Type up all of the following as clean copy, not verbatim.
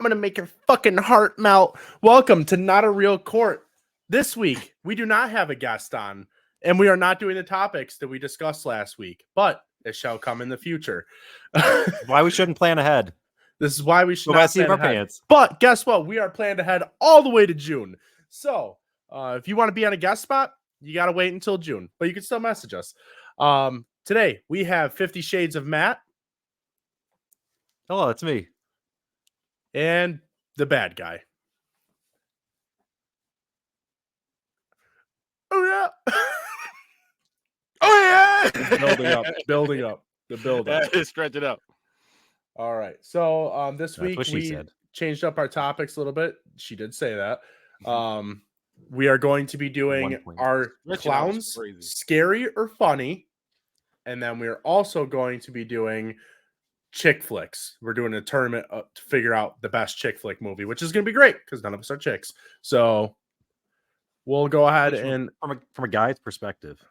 going to make your fucking heart melt. Welcome to Not a Real Court. This week, we do not have a guest on, and we are not doing the topics that we discussed last week, but it shall come in the future. Why we shouldn't plan ahead. This is why we should Go not see plan our ahead. pants. But guess what? We are planned ahead all the way to June. So if you want to be on a guest spot, you got to wait until June, but you can still message us. Today, we have 50 Shades of Matt. Hello, it's me. And the bad guy. Oh, yeah. Oh, yeah. Building up. The build up. Stretch it up. All right. So this week we said. changed up our topics a little bit. She did say that. We are going to be doing our clowns, scary or funny. And then we're also going to be doing chick flicks. We're doing a tournament to figure out the best chick flick movie, which is going to be great because none of us are chicks. So we'll go ahead and from a guy's perspective.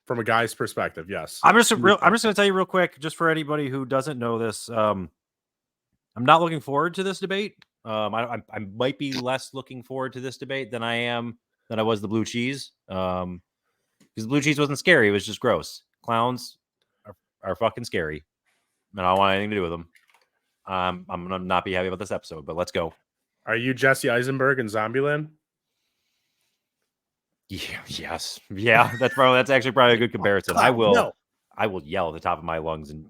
From a guy's perspective, yes. I'm just going to tell you real quick, just for anybody who doesn't know this. I'm not looking forward to this debate. I might be less looking forward to this debate than I was the blue cheese. Because the blue cheese wasn't scary; it was just gross. Clowns are fucking scary. I don't want anything to do with them. I'm gonna not be happy about this episode, but let's go. Are you Jesse Eisenberg in Zombieland? Yeah, yes, yeah. That's actually probably a good comparison. I will yell at the top of my lungs, and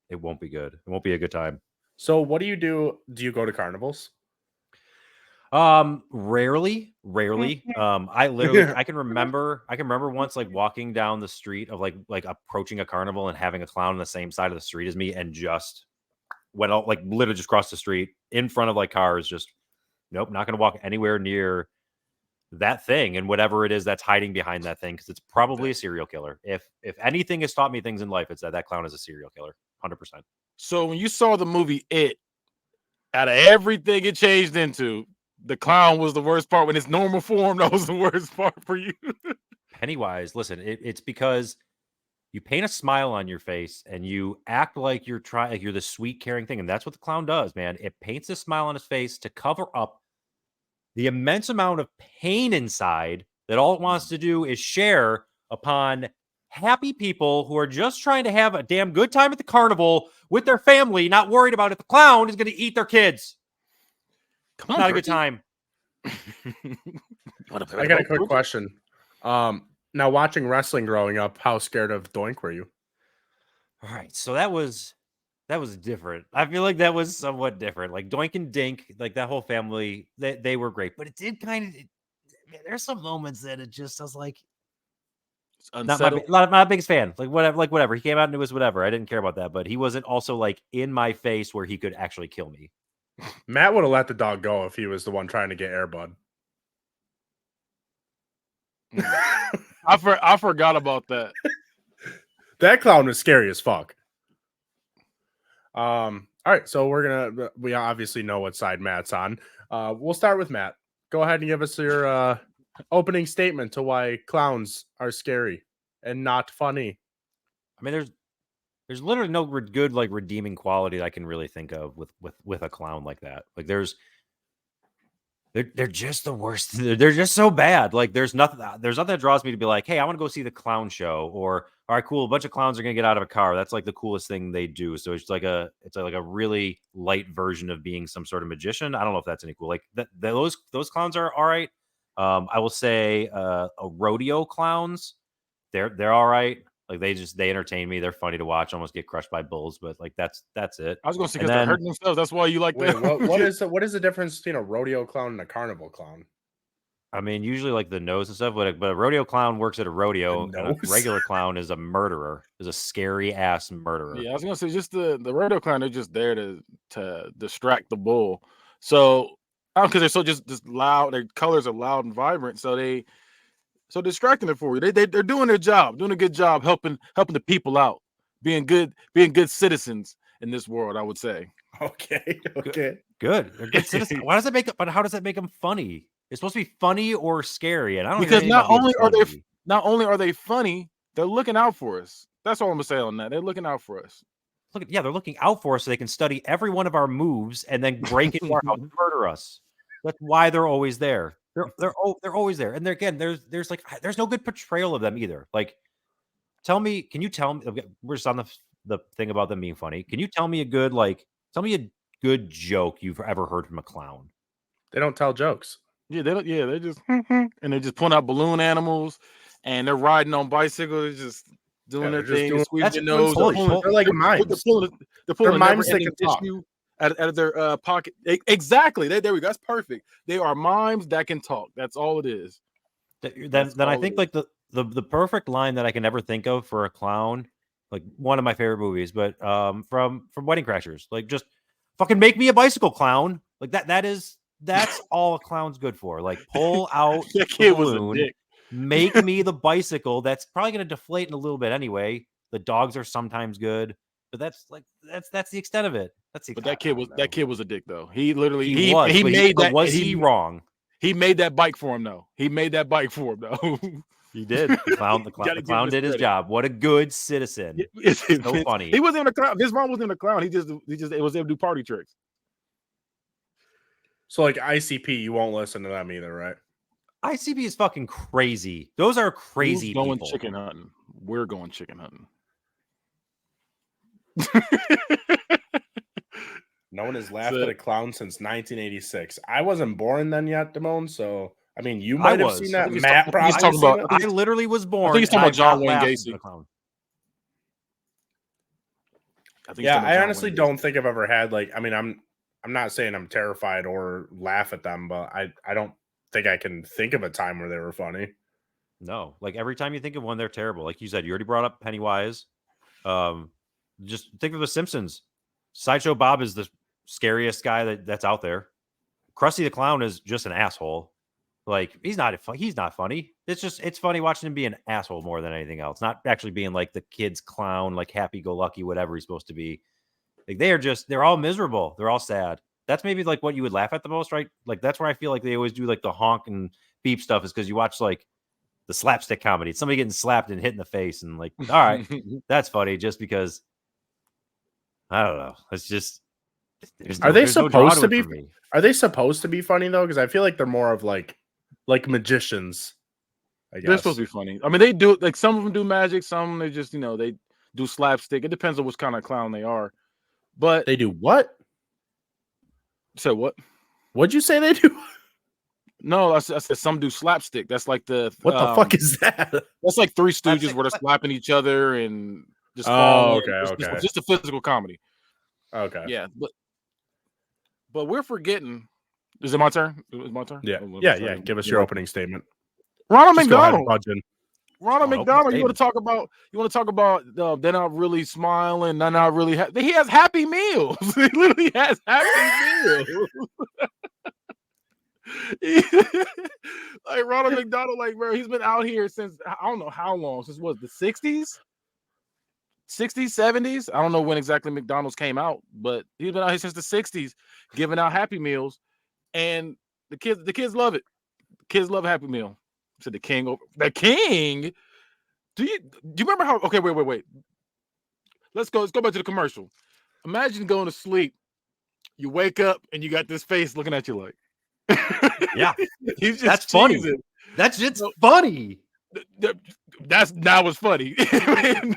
it won't be good. It won't be a good time. So, what do you do? Do you go to carnivals? Rarely. I can remember once like walking down the street of like approaching a carnival and having a clown on the same side of the street as me and just went out, like literally just crossed the street in front of like cars. Just nope, not gonna walk anywhere near that thing and whatever it is that's hiding behind that thing, because it's probably a serial killer. If anything has taught me things in life, it's that clown is a serial killer, 100%. So when you saw the movie It, out of everything it changed into, the clown was the worst part. When its normal form, that was the worst part for you. Pennywise, listen, it's because you paint a smile on your face and you act like you're the sweet, caring thing. And that's what the clown does, man. It paints a smile on his face to cover up the immense amount of pain inside that all it wants to do is share upon happy people who are just trying to have a damn good time at the carnival with their family, not worried about if the clown is going to eat their kids. Come on, not a good time. I got a quick question. Now, watching wrestling growing up, how scared of Doink were you? All right, so that was different. I feel like that was somewhat different. Like Doink and Dink, like that whole family, they were great. But it did kind of. There's some moments that it just, I was like, not my biggest fan. Like whatever. He came out and it was whatever. I didn't care about that. But he wasn't also like in my face where he could actually kill me. Matt would have let the dog go if he was the one trying to get Air Bud. I forgot about that. That clown was scary as fuck. All right, so we obviously know what side Matt's on. We'll start with Matt. Go ahead and give us your opening statement to why clowns are scary and not funny. I mean, there's literally no good like redeeming quality that I can really think of with a clown like that. Like they're just the worst. They're just so bad. Like there's nothing that draws me to be like, hey, I want to go see the clown show, or all right, cool, a bunch of clowns are gonna get out of a car. That's like the coolest thing they do. So it's like a really light version of being some sort of magician. I don't know if that's any cool. Like those clowns are all right. I will say a rodeo clowns, they're all right. Like they entertain me. They're funny to watch. Almost get crushed by bulls, but like that's it. I was going to say because they're hurting themselves. That's why you like that. What is the difference between a rodeo clown and a carnival clown? I mean, usually like the nose and stuff, but a rodeo clown works at a rodeo, and a regular clown is a murderer, is a scary ass murderer. Yeah, I was going to say just the rodeo clown. They're just there to distract the bull. So because they're so just loud. Their colors are loud and vibrant, so distracting it for you. They're doing their job, doing a good job helping the people out, being good citizens in this world, I would say. Okay. Good. They're good citizens. How does that make them funny? It's supposed to be funny or scary, and I don't because not only are they funny, they're looking out for us. That's all I'm gonna say on that. They're looking out for us. they're looking out for us so they can study every one of our moves and then break into our house and murder us. That's why they're always there. They're always there. And there's no good portrayal of them either. Like, can you tell me? We're just on the thing about them being funny. Can you tell me a good joke you've ever heard from a clown? They don't tell jokes. Yeah, they don't. Yeah, they just and they're just pulling out balloon animals, and they're riding on bicycles, just doing their thing, squeezing their nose. They're like mimes. They're pulling mimes that can talk out of their pocket. Exactly. There we go. That's perfect. They are mimes that can talk. That's all it is. Then I think like the perfect line that I can ever think of for a clown, like one of my favorite movies, but from Wedding Crashers, like just fucking make me a bicycle clown. Like that's all a clown's good for. Like pull out the balloon, make me the bicycle. That's probably going to deflate in a little bit anyway. The dogs are sometimes good, but that's the extent of it. But that kid was a dick though. He literally he made that. Was he wrong? He made that bike for him though. He made that bike for him though. He did. The clown did his job. What a good citizen. It's so funny. He wasn't even a clown. His mom wasn't even a clown. He just was able to do party tricks. So like ICP, you won't listen to them either, right? ICP is fucking crazy. Those are crazy people. Going chicken hunting. We're going chicken hunting. No one has laughed at a clown since 1986. I wasn't born then yet, Damone. So I mean, you might have seen that. Matt probably talking about. I literally was born. I think he's talking about John Wayne Gacy. I honestly don't think I've ever had like. I mean, I'm not saying I'm terrified or laugh at them, but I don't think I can think of a time where they were funny. No, like every time you think of one, they're terrible. Like you said, you already brought up Pennywise. Just think of the Simpsons. Sideshow Bob is the scariest guy that's out there. Krusty the Clown is just an asshole. Like he's not funny. It's funny watching him be an asshole more than anything else. Not actually being like the kid's clown, like happy-go-lucky, whatever he's supposed to be. Like they're all miserable. They're all sad. That's maybe like what you would laugh at the most, right? Like that's where I feel like they always do like the honk and beep stuff is because you watch like the slapstick comedy. It's somebody getting slapped and hit in the face and like, all right, that's funny just because I don't know. It's just are they supposed to be funny though? Because I feel like they're more of like magicians. I guess they're supposed to be funny. I mean, they do like some of them do magic, some they just they do slapstick. It depends on which kind of clown they are. But they do what? So what? What'd you say they do? No, I said some do slapstick. That's like what the fuck is that? That's like Three Stooges where they're slapping each other and just okay. Just a physical comedy. Okay. Yeah, but we're forgetting. Is it my turn? Is my turn? Yeah. Yeah. Give us your opening statement. Ronald McDonald. Ronald Oh, McDonald. You want to talk about? They're not really smiling. They're not really. He has Happy Meals. He literally has Happy Meals. Like Ronald McDonald, like bro, he's been out here since I don't know how long. Since what, the 60s, 70s. I don't know when exactly McDonald's came out, but he's been out here since the 60s, giving out Happy Meals, and the kids love it. The kids love Happy Meal. Said the king. The king. Do you remember how? Okay, wait. Let's go back to the commercial. Imagine going to sleep. You wake up and you got this face looking at you like. Yeah, he's just that's funny. That's just funny. Now it's funny.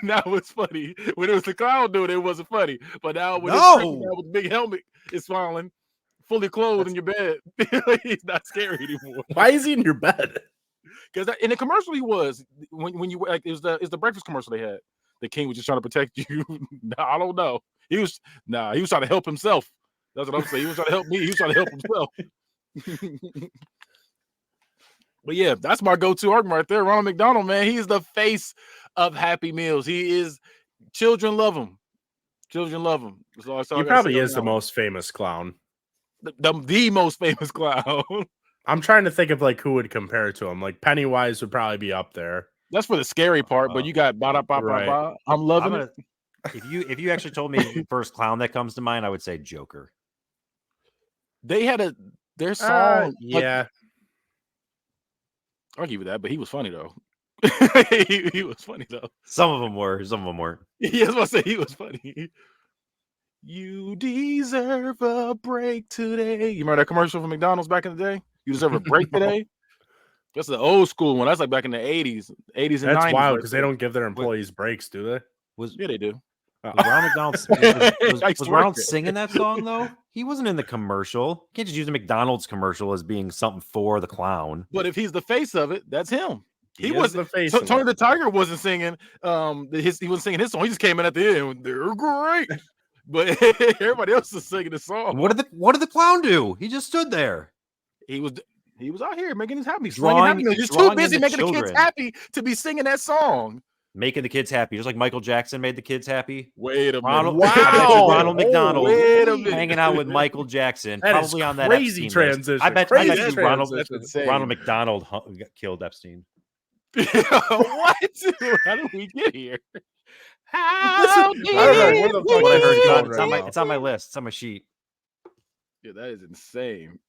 Now it's funny. When it was the clown dude, it wasn't funny. But now when with the big helmet is smiling, fully clothed in your bed, he's not scary anymore. Why is he in your bed? Because in the commercial he was when you like it was the breakfast commercial they had. The king was just trying to protect you. I don't know. He was trying to help himself. That's what I'm saying. He was trying to help me. He was trying to help himself. But yeah, that's my go-to argument right there. Ronald McDonald, man, he is the face of Happy Meals. He is. Children love him. Children love him. He probably is the most famous clown. The most famous clown. I'm trying to think of like who would compare to him. Like Pennywise would probably be up there. That's for the scary part, but you got ba-da-ba-ba-ba. I'm loving it. If you actually told me the first clown that comes to mind, I would say Joker. They had their song. Yeah. I'll give you that, but he was funny though. he was funny though. Some of them were, some of them weren't. Yes, I say he was funny. You deserve a break today. You remember that commercial from McDonald's back in the day? You deserve a break today. That's the old school one. That's like back in the 80s and 90s. That's wild because they don't give their employees breaks, do they? Yeah, they do. Was Ronald McDonald was Ronald singing that song though? He wasn't in the commercial. You can't just use a McDonald's commercial as being something for the clown. But if he's the face of it, that's him. He was the face. Tony the Tiger wasn't singing. He wasn't singing his song. He just came in at the end. They're great, but everybody else is singing the song. What did the clown do? He just stood there. He was out here making us happy. He's too busy making the kids happy to be singing that song. Making the kids happy, just like Michael Jackson made the kids happy. Wait a minute! Wow, Ronald McDonald hanging out with Michael Jackson, that probably on that crazy Epstein transition. List. I bet Ronald McDonald killed Epstein. What? How did we get here? I don't know where the fuck what I heard. it's on my list. It's on my sheet. Yeah, that is insane.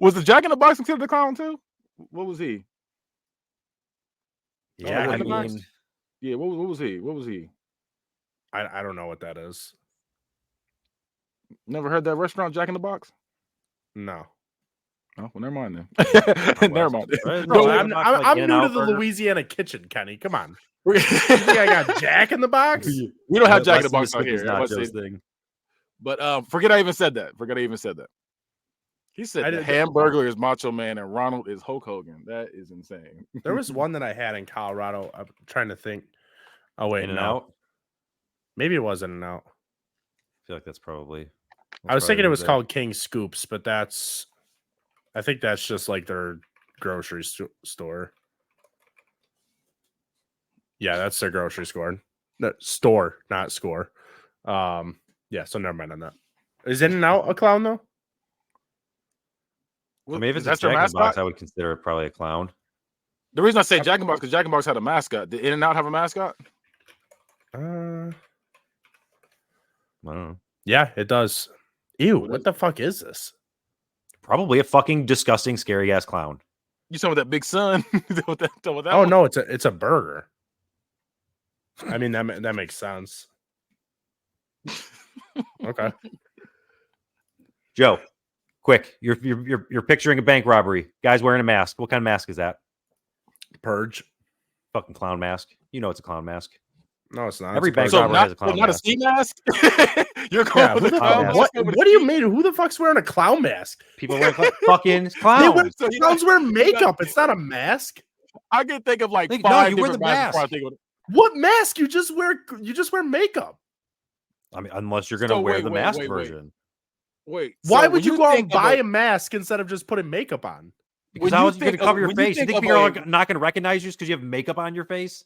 Was the Jack in the Box considered a clown too? What was he? Yeah, what was he? What was he? I don't know what that is. Never heard that restaurant, Jack in the Box? No. Oh, well, never mind then. Never mind. Bro, I'm new to the Louisiana kitchen, Kenny. Come on. You think I got Jack in the Box? We don't have Jack in the Box out here. Thing. But forget I even said that. He said the Hamburglar is Macho Man and Ronald is Hulk Hogan. That is insane. There was one that I had in Colorado. I'm trying to think. Oh, wait. In-N-Out? Maybe it was In-N-Out. I feel like that's probably. I was thinking it was called King Scoops, but I think that's just like their grocery store. Yeah, that's their grocery store. No, store, not score. Yeah, so never mind on that. Is In-N-Out a clown though? I mean, if it's a Jack in the Box, I would consider it probably a clown. The reason I say Jack in the Box because Jack in the Box had a mascot. Did In-N-Out have a mascot? I don't know. Yeah, it does. Ew, what the fuck is this? Probably a fucking disgusting, scary ass clown. You talking about that big sun? Oh no, it's a burger. I mean that makes sense. Okay, Joe, quick! You're picturing a bank robbery. Guy's wearing a mask. What kind of mask is that? Purge. Fucking clown mask. You know it's a clown mask. No, it's not. Every bank robber has a clown mask. Not a ski mask. You're going with a clown mask. What do you mean? Who the fuck's wearing a clown mask? People wear fucking clowns. Clowns wear makeup. It's not a mask. I can think of like five you wear the mask. What mask? You just wear makeup. I mean, unless you're gonna wear the mask version. Wait. Why would you go out and buy a mask instead of just putting makeup on? Because how is you going to cover your face? You think people are not going to recognize you just because you have makeup on your face?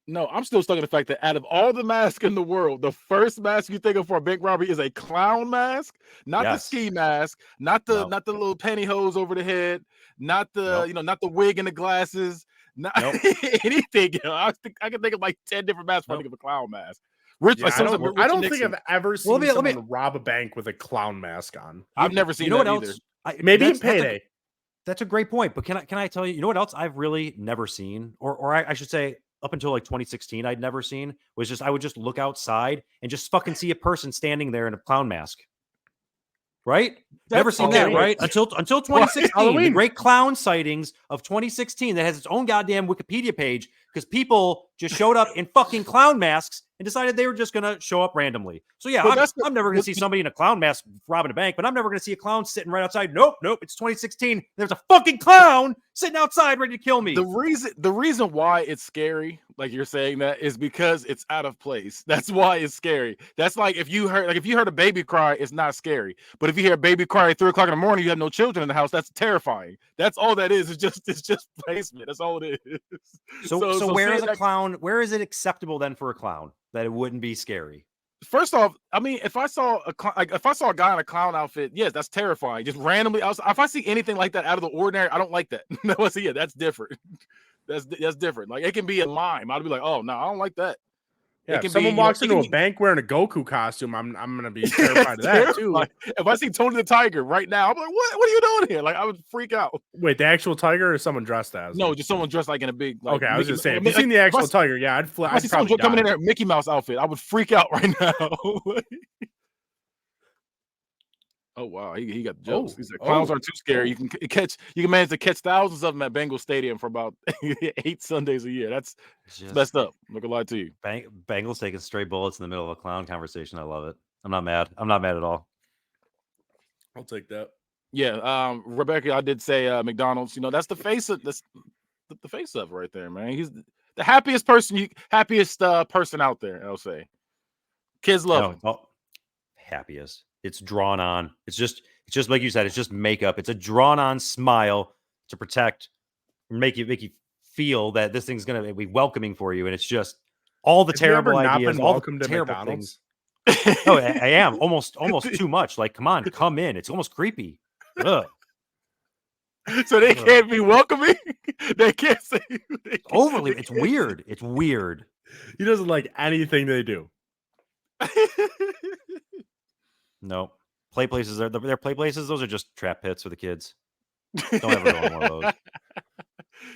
No, I'm still stuck in the fact that out of all the masks in the world, the first mask you think of for a bank robbery is a clown mask, not the ski mask, not the little pantyhose over the head, not the not the wig and the glasses, not anything. I can think of like 10 different masks. I think of a clown mask. Rich, I don't think I've ever seen someone rob a bank with a clown mask on. I've never seen that either. Maybe in Payday. That's a great point. But can I tell you? You know what else I've really never seen, or I should say, up until like 2016, I'd never seen was just I would just look outside and just fucking see a person standing there in a clown mask. Right? Never seen that, right? Until 2016, the great clown sightings of 2016 that has its own goddamn Wikipedia page because people just showed up in fucking clown masks and decided they were just going to show up randomly. So yeah, I'm never going to see somebody in a clown mask robbing a bank, but I'm never going to see a clown sitting right outside. Nope. It's 2016. There's a fucking clown sitting outside ready to kill me. The reason why it's scary, like you're saying that, is because it's out of place. That's why it's scary. That's like if you heard a baby cry, it's not scary. But if you hear a baby cry at 3 o'clock in the morning, you have no children in the house, that's terrifying. That's all that is. It's just placement. That's all it is. So where is a clown? Where is it acceptable then for a clown that it wouldn't be scary? First off, I mean, if I saw a guy in a clown outfit, yes, that's terrifying. Just randomly, if I see anything like that out of the ordinary, I don't like that. No, so yeah, that's different. That's different. Like it can be a mime. I'd be like, oh no, I don't like that. Yeah, if someone walks into a bank wearing a Goku costume, I'm gonna be terrified of that too. If I see Tony the Tiger right now, I'm like, what are you doing here? Like, I would freak out. Wait, the actual tiger or someone dressed as? No, just someone dressed like in a big. Like, okay, I was just saying, if you seen the actual tiger, yeah, I'd fly. I see someone coming in there, Mickey Mouse outfit, I would freak out right now. Oh wow, he got jokes. He said clowns aren't too scary. You can manage to catch thousands of them at Bengal Stadium for about 8 Sundays a year. That's just messed up. I'm not gonna lie to you. Bengals taking stray bullets in the middle of a clown conversation. I love it. I'm not mad. I'm not mad at all. I'll take that. Yeah, Rebecca, I did say McDonald's. You know, that's the face of the face of right there, man. He's the happiest person, happiest person out there. I'll say, kids love him. Oh, happiest. It's drawn on. It's just like you said. It's just makeup. It's a drawn on smile to protect, make you feel that this thing's gonna be welcoming for you. And it's just all the terrible ideas, all the terrible things. Oh, I am almost too much. Like, come on, come in. It's almost creepy. Ugh. So they can't be welcoming. They can't say overly. It's weird. It's weird. He doesn't like anything they do. No, play places. They're play places. Those are just trap pits for the kids. Don't ever go on one of those. All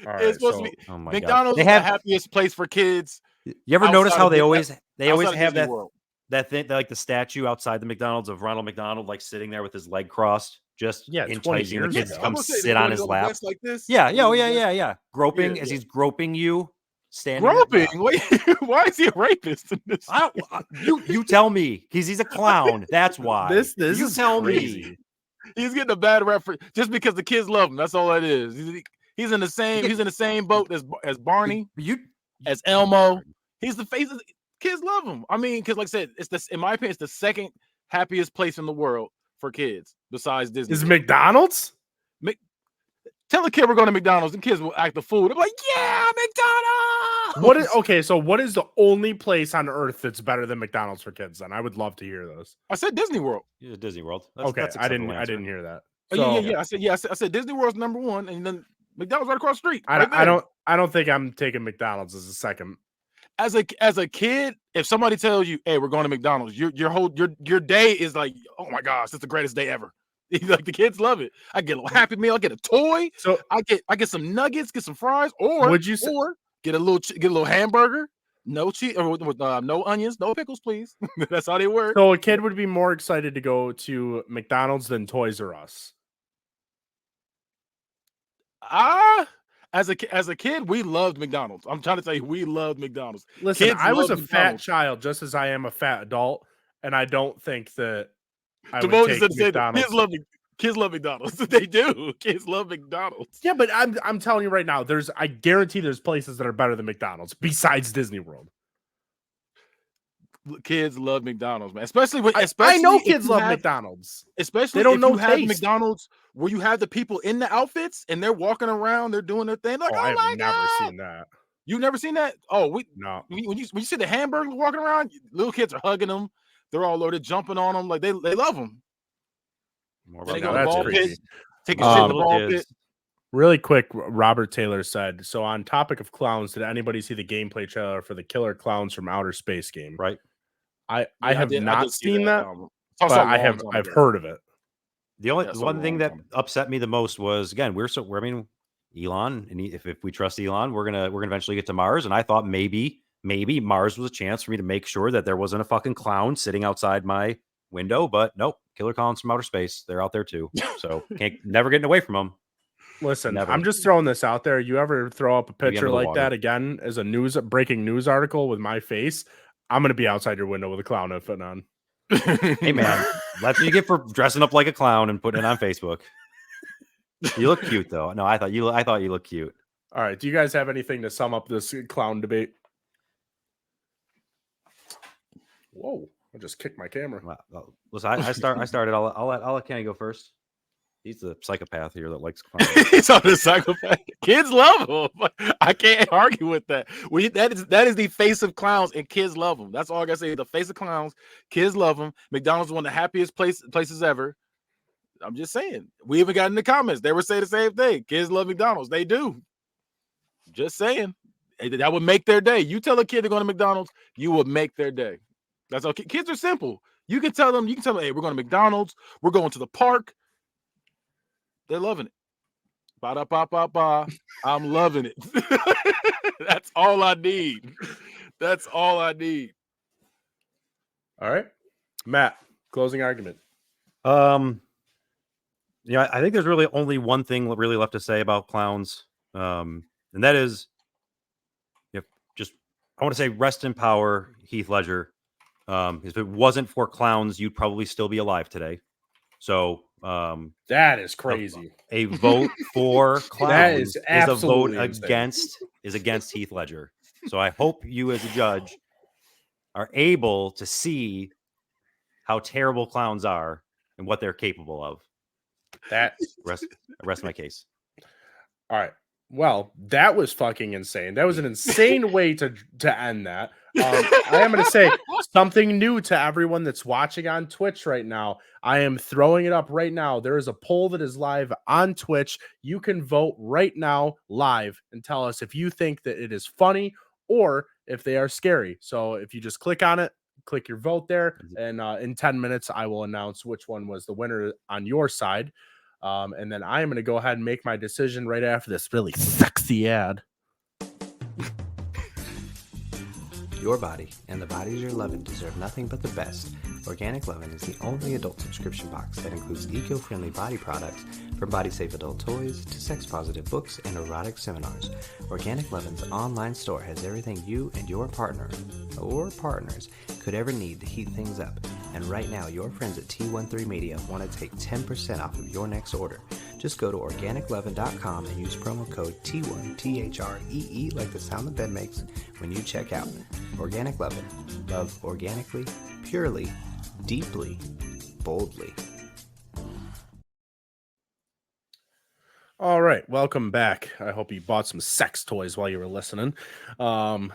right, it's supposed to be. Oh my McDonald's is the happiest place for kids. You ever notice how they always have that thing, like the statue outside the McDonald's of Ronald McDonald, like sitting there with his leg crossed, just enticing the kids to come sit on his lap. Like this. Yeah. Groping as he's groping you. Groping? Wait, why is he a rapist in this? You tell me, because he's a clown. That's why. This you tell crazy. Me. He's getting a bad reference just because the kids love him. That's all that is. He's in the same boat as Barney, as Elmo. He's the face of kids love him. I mean, because like I said, in my opinion, it's the second happiest place in the world for kids besides Disney. Is McDonald's? Tell a kid we're going to McDonald's, and kids will act the fool. They're like, "Yeah, McDonald's." So what is the only place on earth that's better than McDonald's for kids? Then I would love to hear this. I said Disney World. Yeah, Disney World. That's I didn't hear that. So, I said Disney World's number one, and then McDonald's right across the street. I don't think I'm taking McDonald's as a second. As a kid, if somebody tells you, "Hey, we're going to McDonald's," your day is like, "Oh my gosh, it's the greatest day ever." Like the kids love it. I get a Happy Meal, I get a toy. So I get some nuggets, get some fries, or get a little hamburger, no cheese, or with no onions, no pickles, please. That's how they work. So a kid would be more excited to go to McDonald's than Toys R Us. As a kid, we loved McDonald's. I'm trying to tell you, we loved McDonald's. Listen, kids I was a fat child, just as I am a fat adult, and I don't think that I would take McDonald's. Kids love McDonald's. They do. Kids love McDonald's. Yeah, but I'm telling you right now, I guarantee there's places that are better than McDonald's besides Disney World. Kids love McDonald's, man. Especially I know kids love McDonald's. Especially they don't know have McDonald's where you have the people in the outfits and they're walking around, they're doing their thing. Like, I've never seen that. You've never seen that? Oh, no. When you see the hamburgers walking around, little kids are hugging them. They're all loaded, jumping on them, like they love them. They go to the ball pit, take a shit in the ball pit. Really quick, Robert Taylor said, so on topic of clowns, did anybody see the gameplay trailer for the Killer Clowns from Outer Space game? Right. I have not seen that, but I've heard of it. The only one thing that upset me the most was, again, Elon, and if we trust Elon, we're gonna eventually get to Mars, and I thought maybe Mars was a chance for me to make sure that there wasn't a fucking clown sitting outside my window, but nope, Killer Clowns from Outer Space, they're out there too. So never getting away from them. Listen, I'm just throwing this out there. You ever throw up a picture like that again as a breaking news article with my face, I'm gonna be outside your window with a clown outfit on. Hey man, that's what you get for dressing up like a clown and putting it on Facebook. You look cute though. No, I thought you looked cute. All right. Do you guys have anything to sum up this clown debate? Whoa. I just kicked my camera. Listen, I started. I'll let Kenny go first. He's the psychopath here that likes clowns. He's on the psychopath. Kids love him. I can't argue with that. That is the face of clowns, and kids love them. That's all I gotta say. The face of clowns, kids love them. McDonald's is one of the happiest places ever. I'm just saying. We even got in the comments. They were saying the same thing. Kids love McDonald's. They do. Just saying. That would make their day. You tell a kid they're going to McDonald's, you will make their day. That's okay. Kids are simple. You can tell them, hey, we're going to McDonald's, we're going to the park. They're loving it. Ba-da-ba-ba-ba. I'm loving it. That's all I need. That's all I need. All right. Matt, closing argument. I think there's really only one thing really left to say about clowns. And that is, I want to say rest in power, Heath Ledger. If it wasn't for clowns, you'd probably still be alive today. So that is crazy. A vote for clowns is a vote insane. against Heath Ledger. So I hope you as a judge are able to see how terrible clowns are and what they're capable of. That rest my case. All right. Well, that was fucking insane. That was an insane way to end that. I am going to say something new to everyone that's watching on Twitch right now. I am throwing it up right now. There is a poll that is live on Twitch. You can vote right now live and tell us if you think that it is funny or if they are scary. So if you just click on it, click your vote there, and in 10 minutes, I will announce which one was the winner on your side. And then I am going to go ahead and make my decision right after this really sexy ad. Your body and the bodies you're loving deserve nothing but the best. Organic Lovin' is the only adult subscription box that includes eco-friendly body products, from body-safe adult toys to sex-positive books and erotic seminars. Organic Lovin's online store has everything you and your partner or partners could ever need to heat things up. And right now, your friends at T13 Media want to take 10% off of your next order. Just go to organiclovin.com and use promo code T1, T-H-R-E-E, like the sound the bed makes, when you check out. Organic Lovin'. Love organically, purely, deeply, boldly. All right, welcome back. I hope you bought some sex toys while you were listening. My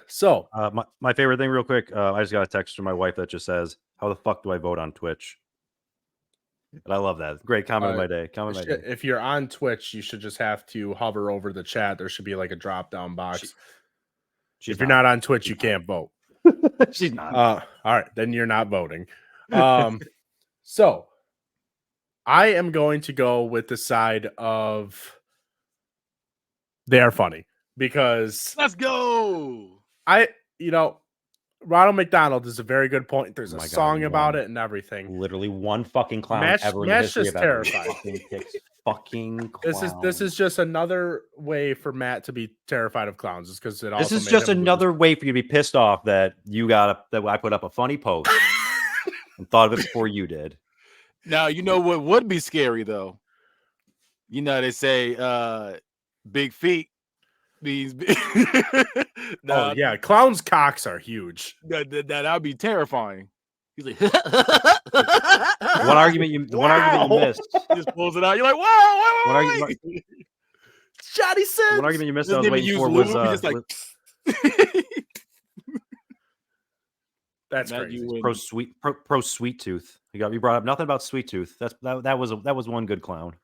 favorite thing, real quick, I just got a text from my wife that just says, "How the fuck do I vote on Twitch?" And I love that. Great comment of my day. If you're on Twitch, you should just have to hover over the chat. There should be like a drop down box. If you're not on Twitch, you can't vote. She's not. All right, then you're not voting. So I am going to go with the side of they are funny because let's go. Ronald McDonald is a very good point. There's a song about it and everything. Literally one fucking clown ever in the Matt's history just of terrified. Fucking clowns. This is just another way for Matt to be terrified of clowns. Is because this is just another way for you to be pissed off that I put up a funny post and thought of it before you did. Now you know what would be scary though. You know they say big feet. These clowns' cocks are huge. That'd be terrifying. He's like, one argument you missed. He just pulls it out. You're like, whoa, wait. Johnny said. One argument you missed I was waiting for was just like that's crazy. Pro Sweet Tooth. You brought up nothing about Sweet Tooth. That was one good clown.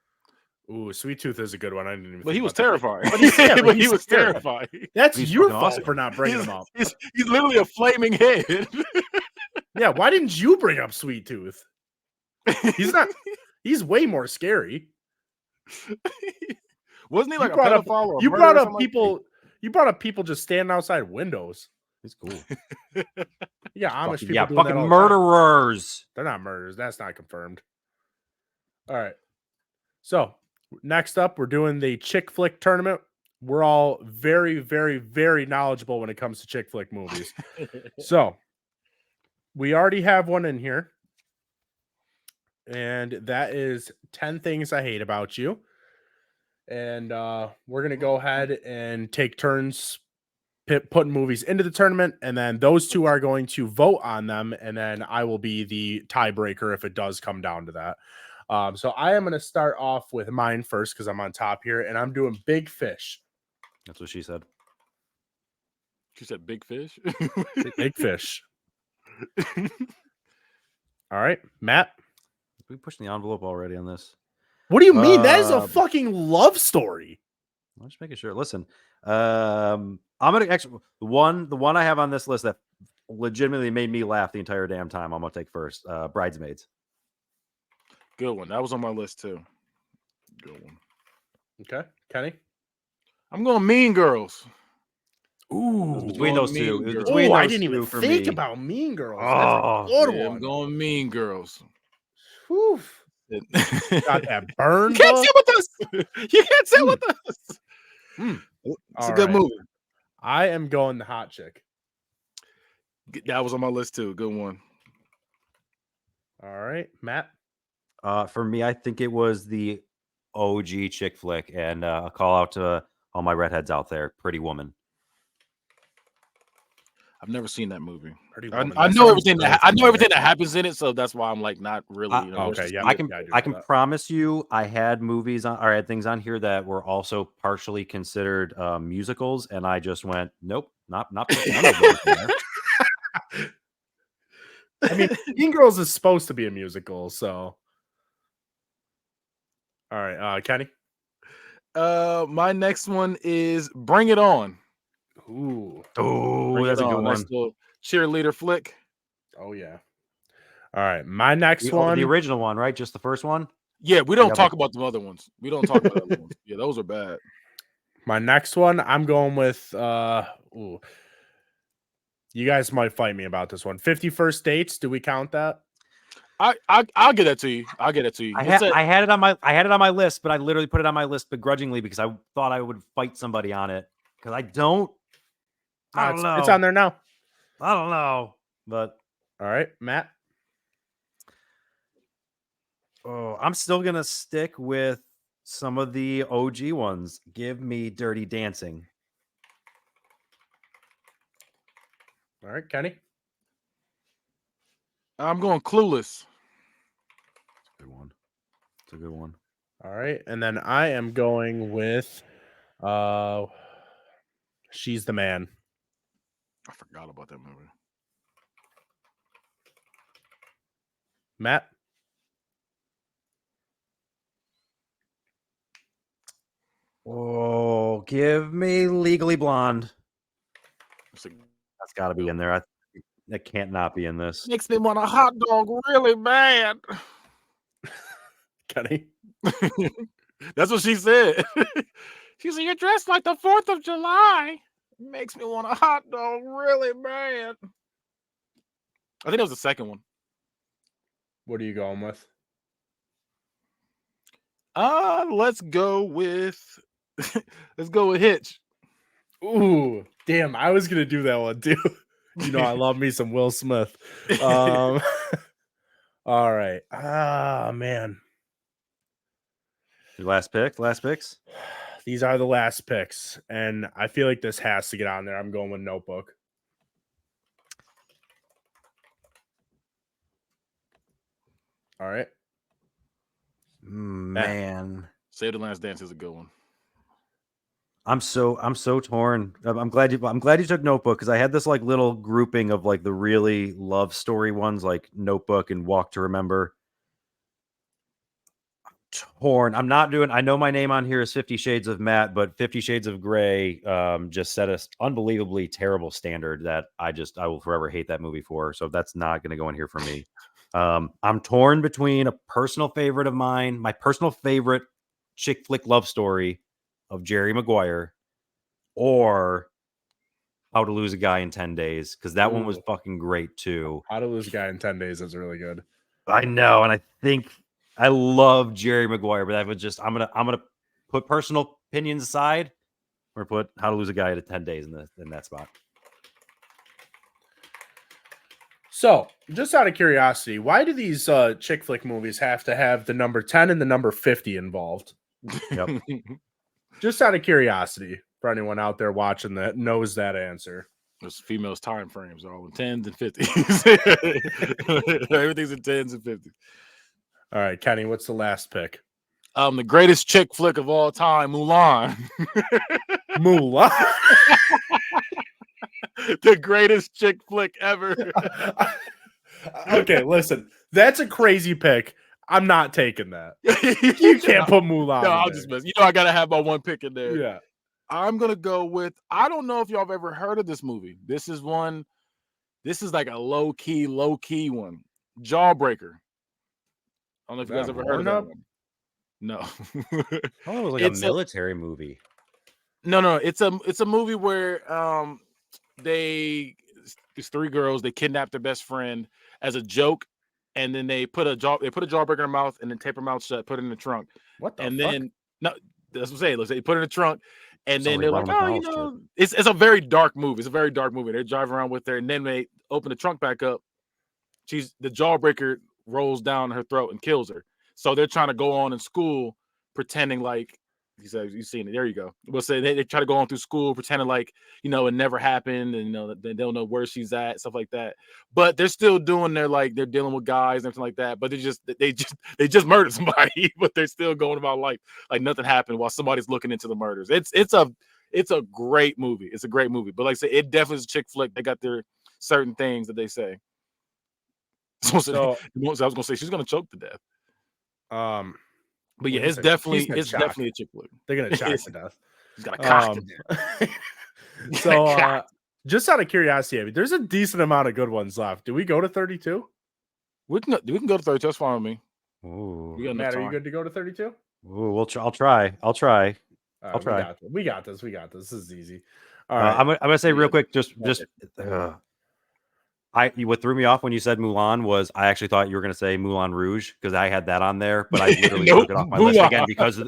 Ooh, Sweet Tooth is a good one. I didn't even. But he was terrifying. But he was terrifying. That's your fault for not bringing him up. He's literally a flaming head. Yeah, why didn't you bring up Sweet Tooth? He's not. He's way more scary. Wasn't he like a pedophile? You brought up people. You brought up people just standing outside windows. It's cool. Yeah, Amish people. Yeah, fucking murderers. They're not murderers. That's not confirmed. All right. So next up, we're doing the chick flick tournament. We're all very, very, very knowledgeable when it comes to chick flick movies. So we already have one in here. And that is 10 Things I Hate About You. And we're going to go ahead and take turns putting movies into the tournament. And then those two are going to vote on them. And then I will be the tiebreaker if it does come down to that. So I am going to start off with mine first because I'm on top here. And I'm doing Big Fish. That's what she said. She said big fish? Big Fish. All right, Matt. We pushing the envelope already on this. What do you mean? That is a fucking love story. I'm just making sure. Listen, I'm gonna actually the one I have on this list that legitimately made me laugh the entire damn time. I'm gonna take first. Bridesmaids. Good one. That was on my list too. Good one. Okay, Kenny. I'm going Mean Girls. Ooh, between those two. Girls. Between Oh, those I didn't even for think me. about Mean Girls. Oh, that's a good Yeah, one. I'm going Mean Girls. Whew. It- Got that burn. You can't sit with us. You can't sit with us. It's All a good right. movie. I am going the Hot Chick. That was on my list too. Good one. All right, Matt. For me, I think it was the OG chick flick, and a call out to all my redheads out there. Pretty Woman. I've never seen that movie. Pretty I Woman. know That sounds everything. really I know everything familiar. that happens in it, so that's why I'm like not really. Okay, yeah. I can I do I know can that. promise you, I had movies on, or I had things on here that were also partially considered musicals, and I just went, nope, not putting none of those in there. I mean, Mean Girls is supposed to be a musical, so. All right, Kenny. My next one is Bring It On. Ooh. Oh, that's a good one. Nice little cheerleader flick. Oh yeah. All right, my next The one. original one, right? Just the first one. Yeah, we don't Yeah, talk about the other ones. We don't talk about the other ones. Yeah, those are bad. My next one, I'm going with. Ooh. You guys might fight me about this one. 50 First Dates. Do we count that? I'll get that to you. I'll get it to you. I had it on my list, but I literally put it on my list begrudgingly because I thought I would fight somebody on it because I don't know. It's on there now. I don't know, but all right, Matt. Oh, I'm still gonna stick with some of the OG ones. Give me Dirty Dancing. All right, Kenny. I'm going Clueless. It's a good one. It's a good one. All right, and then I am going with She's the Man. I forgot about that movie. Matt. Oh, give me Legally Blonde. That's got to be in there. That can't not be in this. Makes me want a hot dog really bad. Kenny. That's what she said. She said, "You're dressed like the 4th of July. Makes me want a hot dog really bad." I think that was the second one. What are you going with? Let's go with Hitch. Ooh, damn! I was gonna do that one too. You know, I love me some Will Smith. All right. Man. Your last pick? Last picks? These are the last picks, and I feel like this has to get on there. I'm going with Notebook. All right. Man. Save the Last Dance is a good one. I'm so torn. I'm glad you took Notebook because I had this like little grouping of like the really love story ones like Notebook and Walk to Remember. I'm torn. I'm not doing. I know my name on here is 50 Shades of Matt, but 50 Shades of Grey just set an unbelievably terrible standard that I will forever hate that movie for. So that's not going to go in here for me. I'm torn between a personal favorite of mine, my personal favorite chick flick love story of Jerry Maguire, or How to Lose a Guy in 10 Days, because that one was fucking great too. How to Lose a Guy in 10 Days is really good. I know, and I think I love Jerry Maguire, but that was just I'm gonna put personal opinions aside, or put How to Lose a Guy in 10 Days in that spot. So, just out of curiosity, why do these chick flick movies have to have the number 10 and the number 50 involved? Yep. Just out of curiosity, for anyone out there watching that knows that answer. Those females' time frames are all in 10s and 50s. Everything's in 10s and 50s. All right, Kenny, what's the last pick? The greatest chick flick of all time, Mulan. Mulan. The greatest chick flick ever. Okay, listen, that's a crazy pick. I'm not taking that. You can't put Mulan. No, I'm just messing. You know, I gotta have my one pick in there. Yeah. I'm gonna go with. I don't know if y'all have ever heard of this movie. This is like a low key one. Jawbreaker. I don't know if you guys ever heard of that one. No. Oh, it was like a military movie. No. It's a movie where these three girls, they kidnap their best friend as a joke, and then they put a jawbreaker in her mouth and then tape her mouth shut, put it in the trunk. What the and fuck? Then no, that's what I'm saying. They put it in the trunk, and then they're like, oh, it's a very dark movie. It's a very dark movie. They drive around with her, and then they open the trunk back up. The jawbreaker rolls down her throat and kills her. So they're trying to go on in school pretending like he said, you've seen it. There you go. We'll say they try to go on through school pretending like, it never happened, and they don't know where she's at, stuff like that. But they're still doing they're dealing with guys and everything like that. But they just murdered somebody, but they're still going about life like nothing happened while somebody's looking into the murders. It's a great movie. It's a great movie. But like I said, it definitely is a chick flick. They got their certain things that they say. So I was gonna say she's gonna choke to death. But yeah, it's definitely a chick flick. They're gonna choke to death. He's got a cock in there. So just out of curiosity, there's a decent amount of good ones left. Do we go to 32? We can go to 32. That's fine with me. Ooh. Matt, are you good to go to 32? Ooh, I'll try. I'll try. We got this. This is easy. All right. I'm gonna say real quick, what threw me off when you said Mulan was I actually thought you were going to say Moulin Rouge because I had that on there, but I literally took it off my list again because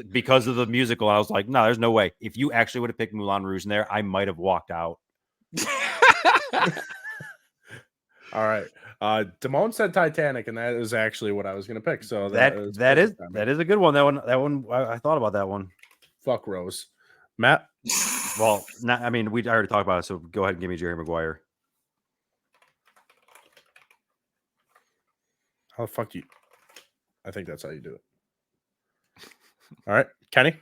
of the musical. And I was like, no, there's no way. If you actually would have picked Moulin Rouge in there, I might have walked out. All right. Damone said Titanic, and that is actually what I was going to pick. So that is a good one. That one I thought about that one. Fuck Rose. Matt? Well, we already talked about it, so go ahead and give me Jerry Maguire. How the fuck you? I think that's how you do it. All right, Kenny.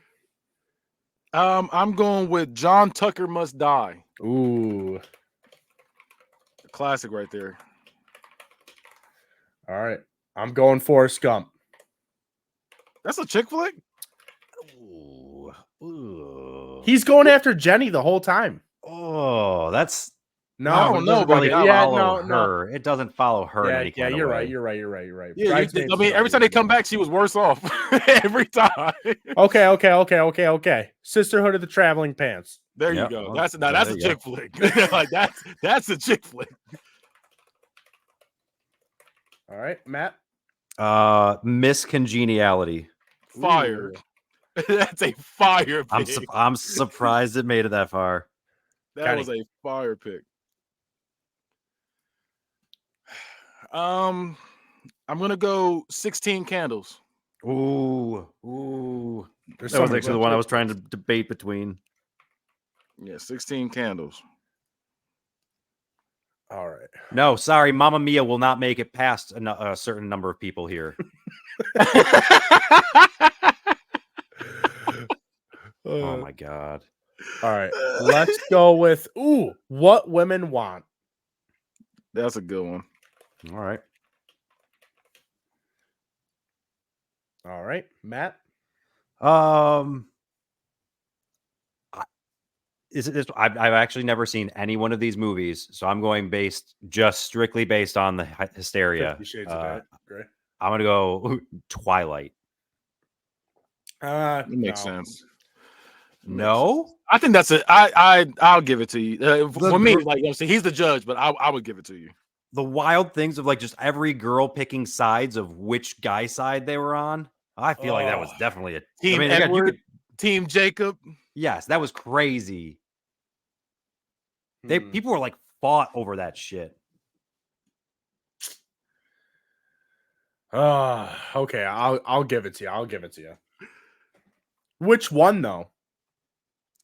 I'm going with John Tucker Must Die. Ooh, a classic right there. All right, I'm going Forrest Gump. That's a chick flick. Ooh. He's going after Jenny the whole time. Oh, that's. No, really follow her. It doesn't follow her. Yeah, you're right. Yeah, every time they come back, she was worse off. Every time. Okay. Sisterhood of the Traveling Pants. There you go. That's a chick flick. Like that's a chick flick. All right, Matt. Miss Congeniality. Fire. That's a fire pick. I'm surprised it made it that far. That was a fire pick. I'm gonna go 16 Candles. Ooh. That was actually the one I was trying to debate between. Yeah, 16 Candles. All right. No, sorry, Mamma Mia will not make it past a certain number of people here. Oh my god. All right, let's go with What Women Want. That's a good one. All right, Matt. I've actually never seen any one of these movies, so I'm going strictly based on the hysteria. 50 Shades of Grey. I'm gonna go Twilight. It makes sense. No, I think that's it. I'll give it to you. For me, like he's the judge, but I would give it to you. The wild things of like just every girl picking sides of which guy side they were on. I feel like that was definitely a team. Edward, Team Jacob. Yes, that was crazy. People were like fought over that shit. Okay, I'll give it to you. Which one though?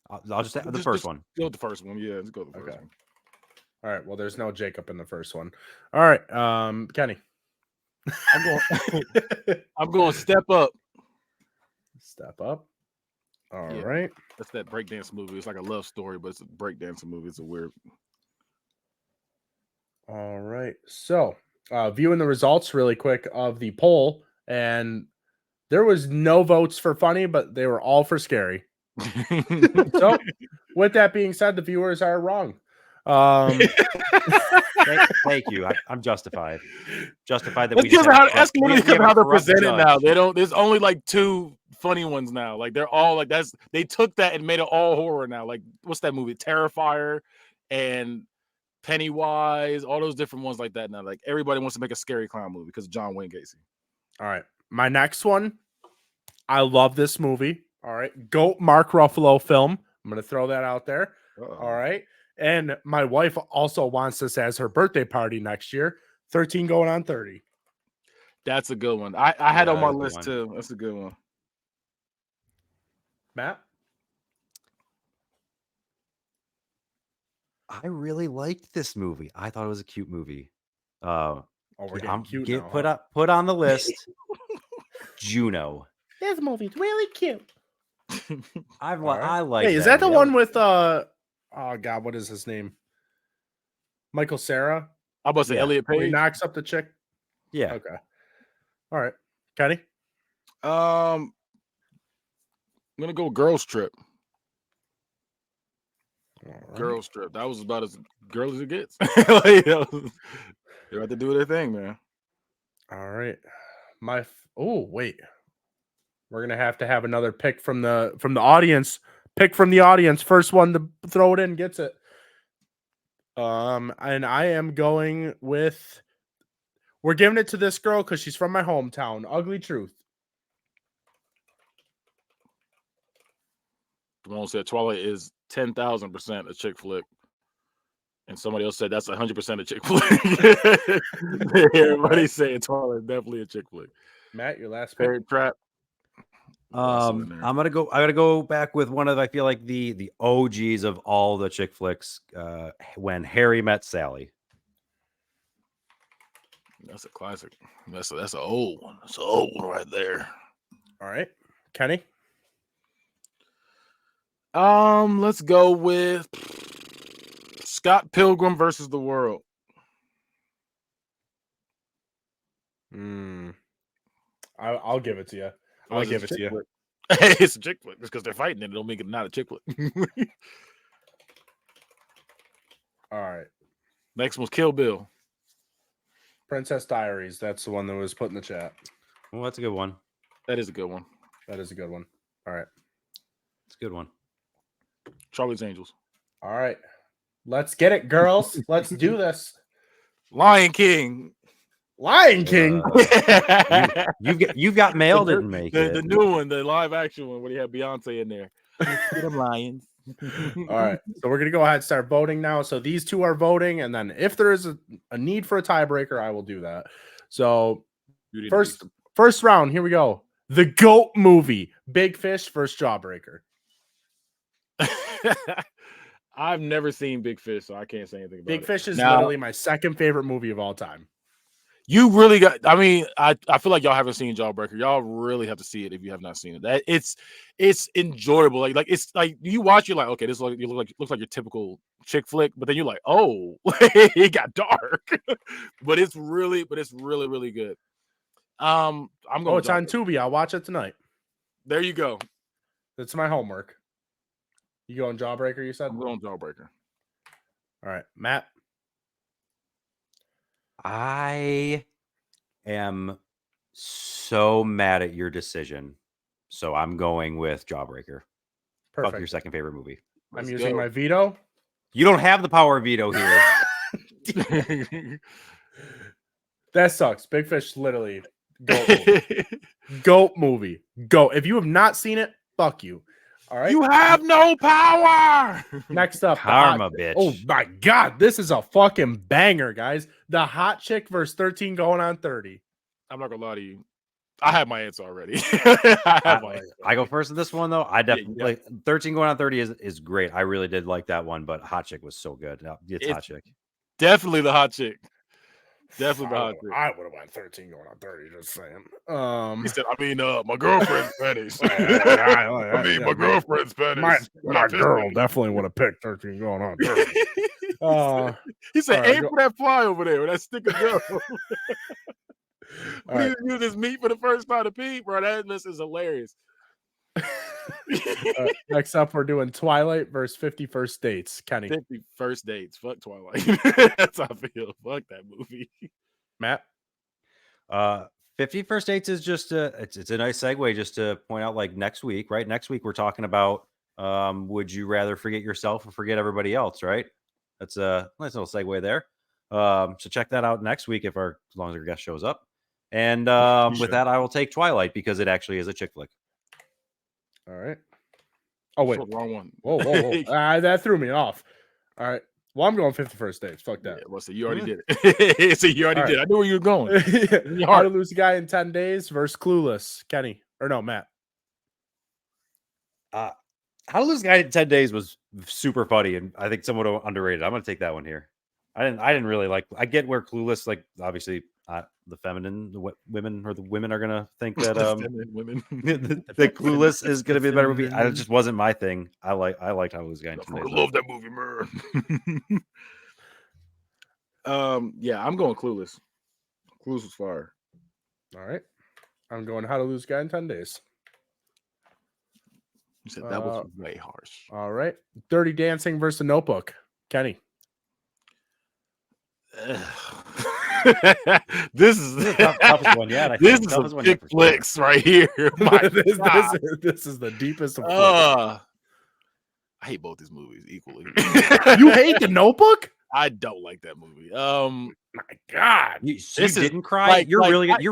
I'll just the first one. Go with the first one. Yeah, let's go with the first one. All right. Well, there's no Jacob in the first one. All right, Kenny. I'm going Step Up. Step Up. All right. That's that breakdance movie. It's like a love story, but it's a breakdance movie. It's a weird. All right. So, viewing the results really quick of the poll, and there was no votes for funny, but they were all for scary. So, with that being said, the viewers are wrong. Thank you. I'm justified. Justified that That's we just that's literally because how they're corrupt presented now. judge. They don't. There's only like 2 funny ones now. Like they're all like that's. They took that and made it all horror now. Like what's that movie? Terrifier and Pennywise. All those different ones like that now. Like everybody wants to make a scary clown movie because of John Wayne Gacy. All right, my next one. I love this movie. All right, GOAT Mark Ruffalo film. I'm gonna throw that out there. All right. And my wife also wants this as her birthday party next year. 13 going on 30. That's a good one. I had on my list too. That's a good one. Matt? I really liked this movie. I thought it was a cute movie. We're getting cute now, put on the list. Juno. This movie's really cute. I like. Hey, is that the one with oh God, what is his name? Michael Cera. I about to say Elliot Page. He knocks up the chick. Yeah. Okay. All right. Kenny. I'm gonna go Girls Trip. Right. Girls Trip. That was about as girl as it gets. Like, they have to do their thing, man. All right. Wait. We're gonna have to have another pick from the audience. Pick from the audience. First one to throw it in gets it. And I am going with. We're giving it to this girl because she's from my hometown. Ugly Truth. Ramon said Twilight is 10,000% a chick flick, and somebody else said that's 100% a chick flick. Everybody's saying Twilight is definitely a chick flick. Matt, your last pick. Trap. I'm gonna go. I gotta go back with one of I feel like the OGs of all the chick flicks. When Harry Met Sally. That's a classic. That's an old one. That's an old one right there. All right, Kenny. Let's go with Scott Pilgrim versus the World. I'll give it to you. I'll give it to you. It's a chick flick. It's because they're fighting and it don't make it not a chick flick. All right. Next one's Kill Bill. Princess Diaries. That's the one that was put in the chat. Well, that's a good one. That is a good one. That is a good one. All right. It's a good one. Charlie's Angels. All right. Let's get it, girls. Let's do this. Lion King. Lion King. You've got mail didn't make it. The new one, the live action one, where you have Beyonce in there. Get them lions. All right. So we're gonna go ahead and start voting now. So these two are voting, and then if there is a need for a tiebreaker, I will do that. So first round, here we go. The GOAT movie, Big Fish versus Jawbreaker. I've never seen Big Fish, so I can't say anything about Big it. Fish is literally my second favorite movie of all time. You really got. I mean, I feel like y'all haven't seen Jawbreaker. Y'all really have to see it if you have not seen it. That it's enjoyable. Like it's like you watch, you're like, okay, this looks like your typical chick flick, but then you're like, oh, it got dark. but it's really really good. I'm going. Oh, it's on Tubi. I'll watch it tonight. There you go. That's my homework. You going Jawbreaker? You said I'm going Jawbreaker. All right, Matt. I am so mad at your decision. So I'm going with Jawbreaker. Perfect. Fuck your second favorite movie. I'm using my veto. You don't have the power of veto here. That sucks. Big Fish literally GOAT movie. GOAT movie. Go. If you have not seen it, fuck you. All right. You have no power. Next up, Karma, bitch. Oh my God, this is a fucking banger, guys. The Hot Chick versus 13 going on 30. I'm not gonna lie to you. I have my answer already. I go first in this one though. I definitely like 13 going on 30 is great. I really did like that one, but Hot Chick was so good. It's Hot Chick. Definitely the Hot Chick. Definitely the Hot Chick. I would have went 13 going on 30. Just saying. He said, I mean, my girlfriend's pennies. I mean, my girlfriend's pennies. My girl definitely would have picked 13 going on 30. He said, aim for that fly over there, that stick of gum. Use this meat for the first time to pee, bro. That list is hilarious. Next up, we're doing Twilight versus 50 First Dates. Kenny. 50 First Dates. Fuck Twilight. That's how I feel. Fuck that movie. Matt. 50 First Dates is just it's a nice segue just to point out, like, next week, right? Next week we're talking about would you rather forget yourself or forget everybody else, right? That's a nice little segue there. So check that out next week as long as our guest shows up. And with that, I will take Twilight because it actually is a chick flick. All right. Oh wait, wrong one. Whoa. That threw me off. All right. Well, I'm going 50 First Dates. Fuck that. Yeah, well, so you already did it. So you already did. I knew where you were going. How to Lose a Guy in 10 Days versus Clueless. Kenny. Or no, Matt. How to Lose a Guy in 10 Days was super funny and I think somewhat underrated. I'm going to take that one here. I didn't really like. I get where Clueless, like, obviously the women are going to think that that Clueless is going to be a better movie. It just wasn't my thing. I liked How to Lose a Guy in 10 Days. I love that movie, man. Yeah, I'm going Clueless. Clueless was fire. All right. I'm going How to Lose a Guy in 10 Days. You said that was way harsh. All right. Dirty Dancing versus The Notebook. Kenny. This is the toughest one yet. This is a big flicks right here. This is the deepest of I hate both these movies equally. You hate The Notebook? I don't like that movie. My God. You didn't cry? Like, you're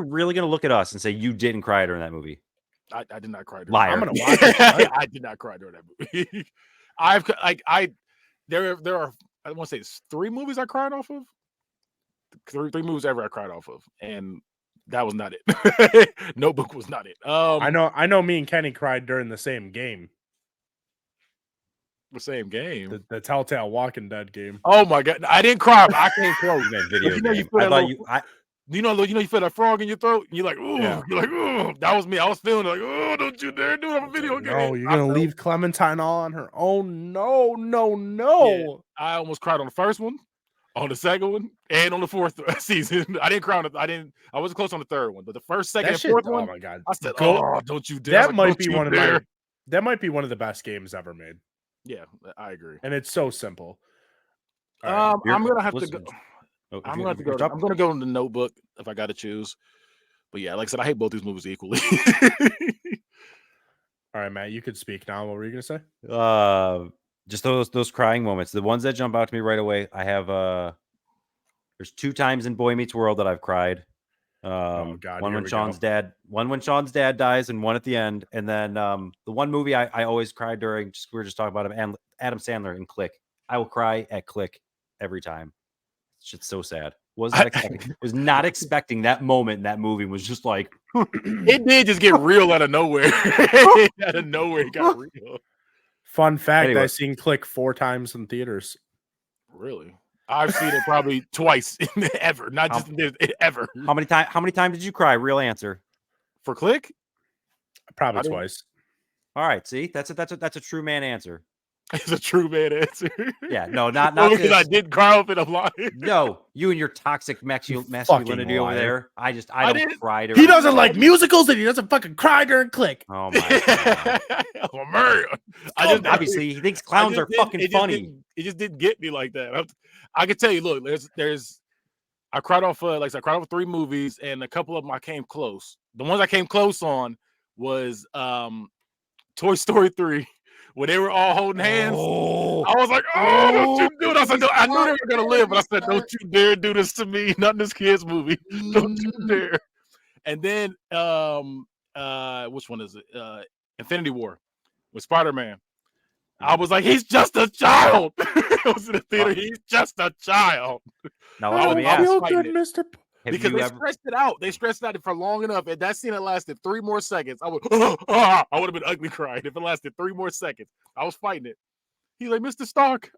really gonna look at us and say you didn't cry during that movie. I did not cry during Liar. I'm gonna watch it. I did not cry during that movie. There are I want to say it's 3 movies I cried off of. Three movies ever I cried off of, and that was not it. Notebook was not it. I know. Me and Kenny cried during the same game. The same game, the Telltale Walking Dead game. Oh my God, I didn't cry. But I came close. Video game. You feel that frog in your throat, and you're like, ooh, you're like, ooh. That was me. I was feeling like, oh, don't you dare do it on a video game. No, you're gonna leave Clementine all on her own. No. Yeah, I almost cried on the first one, on the second one, and on the 4th season. I didn't cry on it. I wasn't close on the 3rd one, but the 1st, 2nd, and 4th one. Oh my God! I said, oh, don't you dare! That might be one of my. That might be one of the best games ever made. Yeah, I agree. And it's so simple. Right. I'm gonna have to go. I'm gonna go. I'm gonna go in The Notebook if I got to choose. But yeah, like I said, I hate both these movies equally. All right, Matt, you could speak now. What were you gonna say? Just those crying moments. The ones that jump out to me right away. I have there's 2 times in Boy Meets World that I've cried. God, one when Sean's dad dies, and one at the end. And then the one movie I always cry during. We were just talking about him, and Adam Sandler in Click. I will cry at Click every time. Shit's so sad. Was not expecting that moment in that movie. Was just like it did just get real out of nowhere. Out of nowhere, it got real. Fun fact: I've seen Click 4 times in theaters. Really? I've seen it probably twice ever, not just ever. How many times did you cry? Real answer. For Click? Probably twice. All right, see, that's a true man answer. It's a true man answer. Yeah, no, not because I didn't cry off it. I'm lying. No, you and your toxic masculinity over there. I don't cry. He doesn't like musicals, and he doesn't fucking cry during Click. Oh my God. Oh, Mario. Obviously he thinks clowns are fucking funny. It just didn't get me like that. I can tell you. Look, I cried off. I cried off 3 movies, and a couple of them I came close. The ones I came close on was Toy Story 3. When they were all holding hands, I was like, "Oh, don't you do it!" I said, no, "I knew they were gonna live," but I said, "Don't you dare do this to me! Not in this kids' movie. Don't you dare!" And then, which one is it? Infinity War with Spider-Man. I was like, "He's just a child." I was in the theater. He's just a child. Now let me ask, Mr. Because they stretched it out. They stretched it out for long enough. If that scene had lasted 3 more seconds, I would have been ugly crying. If it lasted 3 more seconds, I was fighting it. He's like, "Mr. Stark,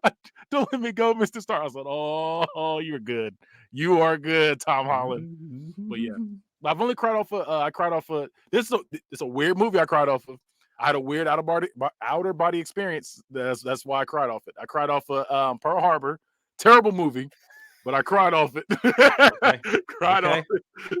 don't let me go, Mr. Stark." I was like, "Oh, you're good. You are good, Tom Holland." But yeah, I've only cried off of. This is a weird movie. I cried off of. I had a weird outer body experience. That's why I cried off it. I cried off of Pearl Harbor. Terrible movie. but I cried off it. Cried Okay. off it.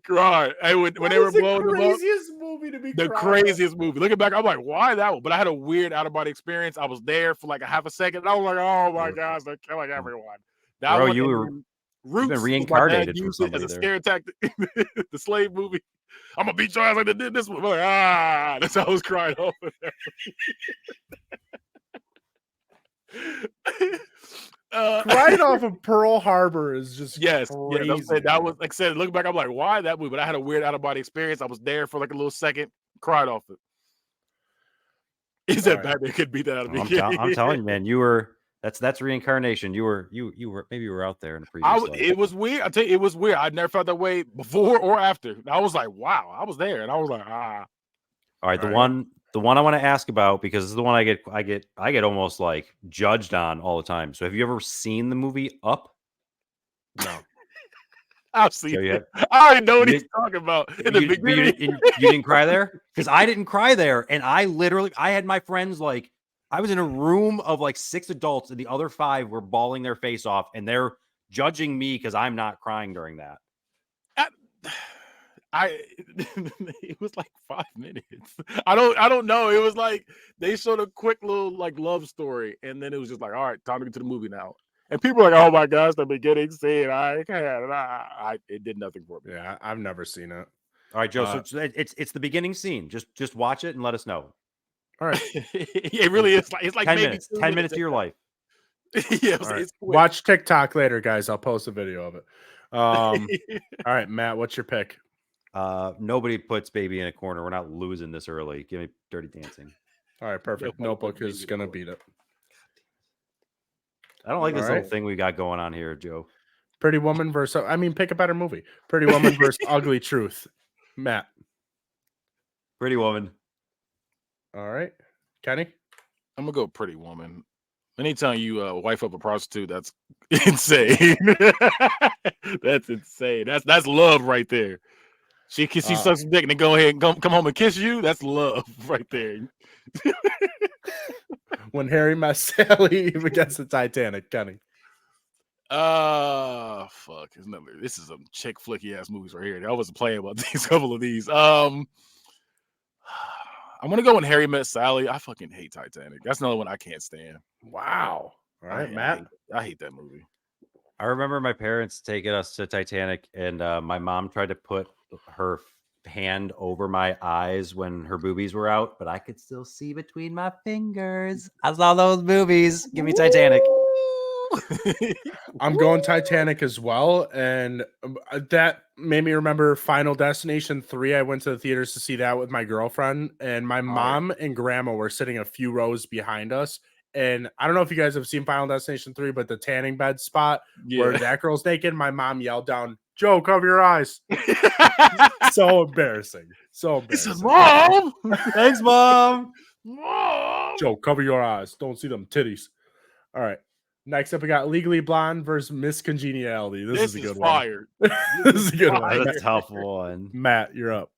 Cried. Hey, when they were blowing them up, movie to be the craziest movie. Looking back, I'm like, why that one? But I had a weird out of body experience. I was there for like a half a second. And I was like, oh my gosh, they're killing everyone. That Bro, one, you've Roots, been my dad reincarnated from used it as somebody a there. scare tactic. The slave movie. I'm gonna beat your ass like they did this one. I'm like, that's how I was crying over there. Right off of Pearl Harbor is just yes, crazy. I'm saying, that was like I said. Looking back, I'm like, why that movie? But I had a weird out of body experience. I was there for like a little second, cried off it. He said Batman could beat that out of me. I'm telling you, man, you were that's reincarnation. You were maybe you were out there in a previous life. It was weird. I tell you, it was weird. I'd never felt that way before or after. I was like, wow, I was there, and I was like, All right, the one I want to ask about, because this is the one I get almost like judged on all the time. So have you ever seen the movie Up? No. I've seen So it. I already know what he's talking about in the beginning. You didn't cry there? Because I didn't cry there. And I had my friends, like, I was in a room of like 6 adults and the other 5 were bawling their face off, and they're judging me because I'm not crying during that. It was like 5 minutes. I don't know. It was like they showed a quick little like love story, and then it was just like, all right, time to get to the movie now. And people are like, oh my gosh, the beginning scene, it did nothing for me. Yeah, I've never seen it. All right, Joe. So it's the beginning scene. Just watch it and let us know. All right. It really is like 10 minutes. 10 minutes of your life. Yeah, right. Watch TikTok later, guys. I'll post a video of it. All right, Matt, what's your pick? Nobody puts Baby in a corner. We're not losing this early. Give me Dirty Dancing. All right, perfect. Notebook is gonna beat it. I don't like this little thing we got going on here, Joe. Pretty Woman versus, pick a better movie. Pretty Woman versus Ugly Truth. Matt. Pretty Woman. All right. Kenny? I'm going to go Pretty Woman. Anytime you wife up a prostitute, that's insane. That's insane. That's love right there. She sucks dick and then go ahead and come home and kiss you. That's love right there. When Harry met Sally against the Titanic, Kenny. Fuck. This is some chick flicky ass movies right here. I wasn't playing about these couple of these. I'm gonna go when Harry Met Sally. I fucking hate Titanic. That's another one I can't stand. Wow. All right, Matt. I hate that movie. I remember my parents taking us to Titanic, and my mom tried to put her hand over my eyes when her boobies were out, but I could still see between my fingers. I saw those movies. Give me Titanic. I'm going Titanic as well, and that made me remember Final Destination 3. I went to the theaters to see that with my girlfriend, and my mom and grandma were sitting a few rows behind us. And I don't know if you guys have seen Final Destination 3, but the tanning bed spot where that girl's naked, my mom yelled down, "Joe, cover your eyes." So embarrassing. So embarrassing. Says, Mom! Thanks, Mom. Mom! Joe, cover your eyes. Don't see them titties. All right. Next up, we got Legally Blonde versus Miss Congeniality. This is a good fire. one. This is a good one. That's a tough one. Matt, you're up.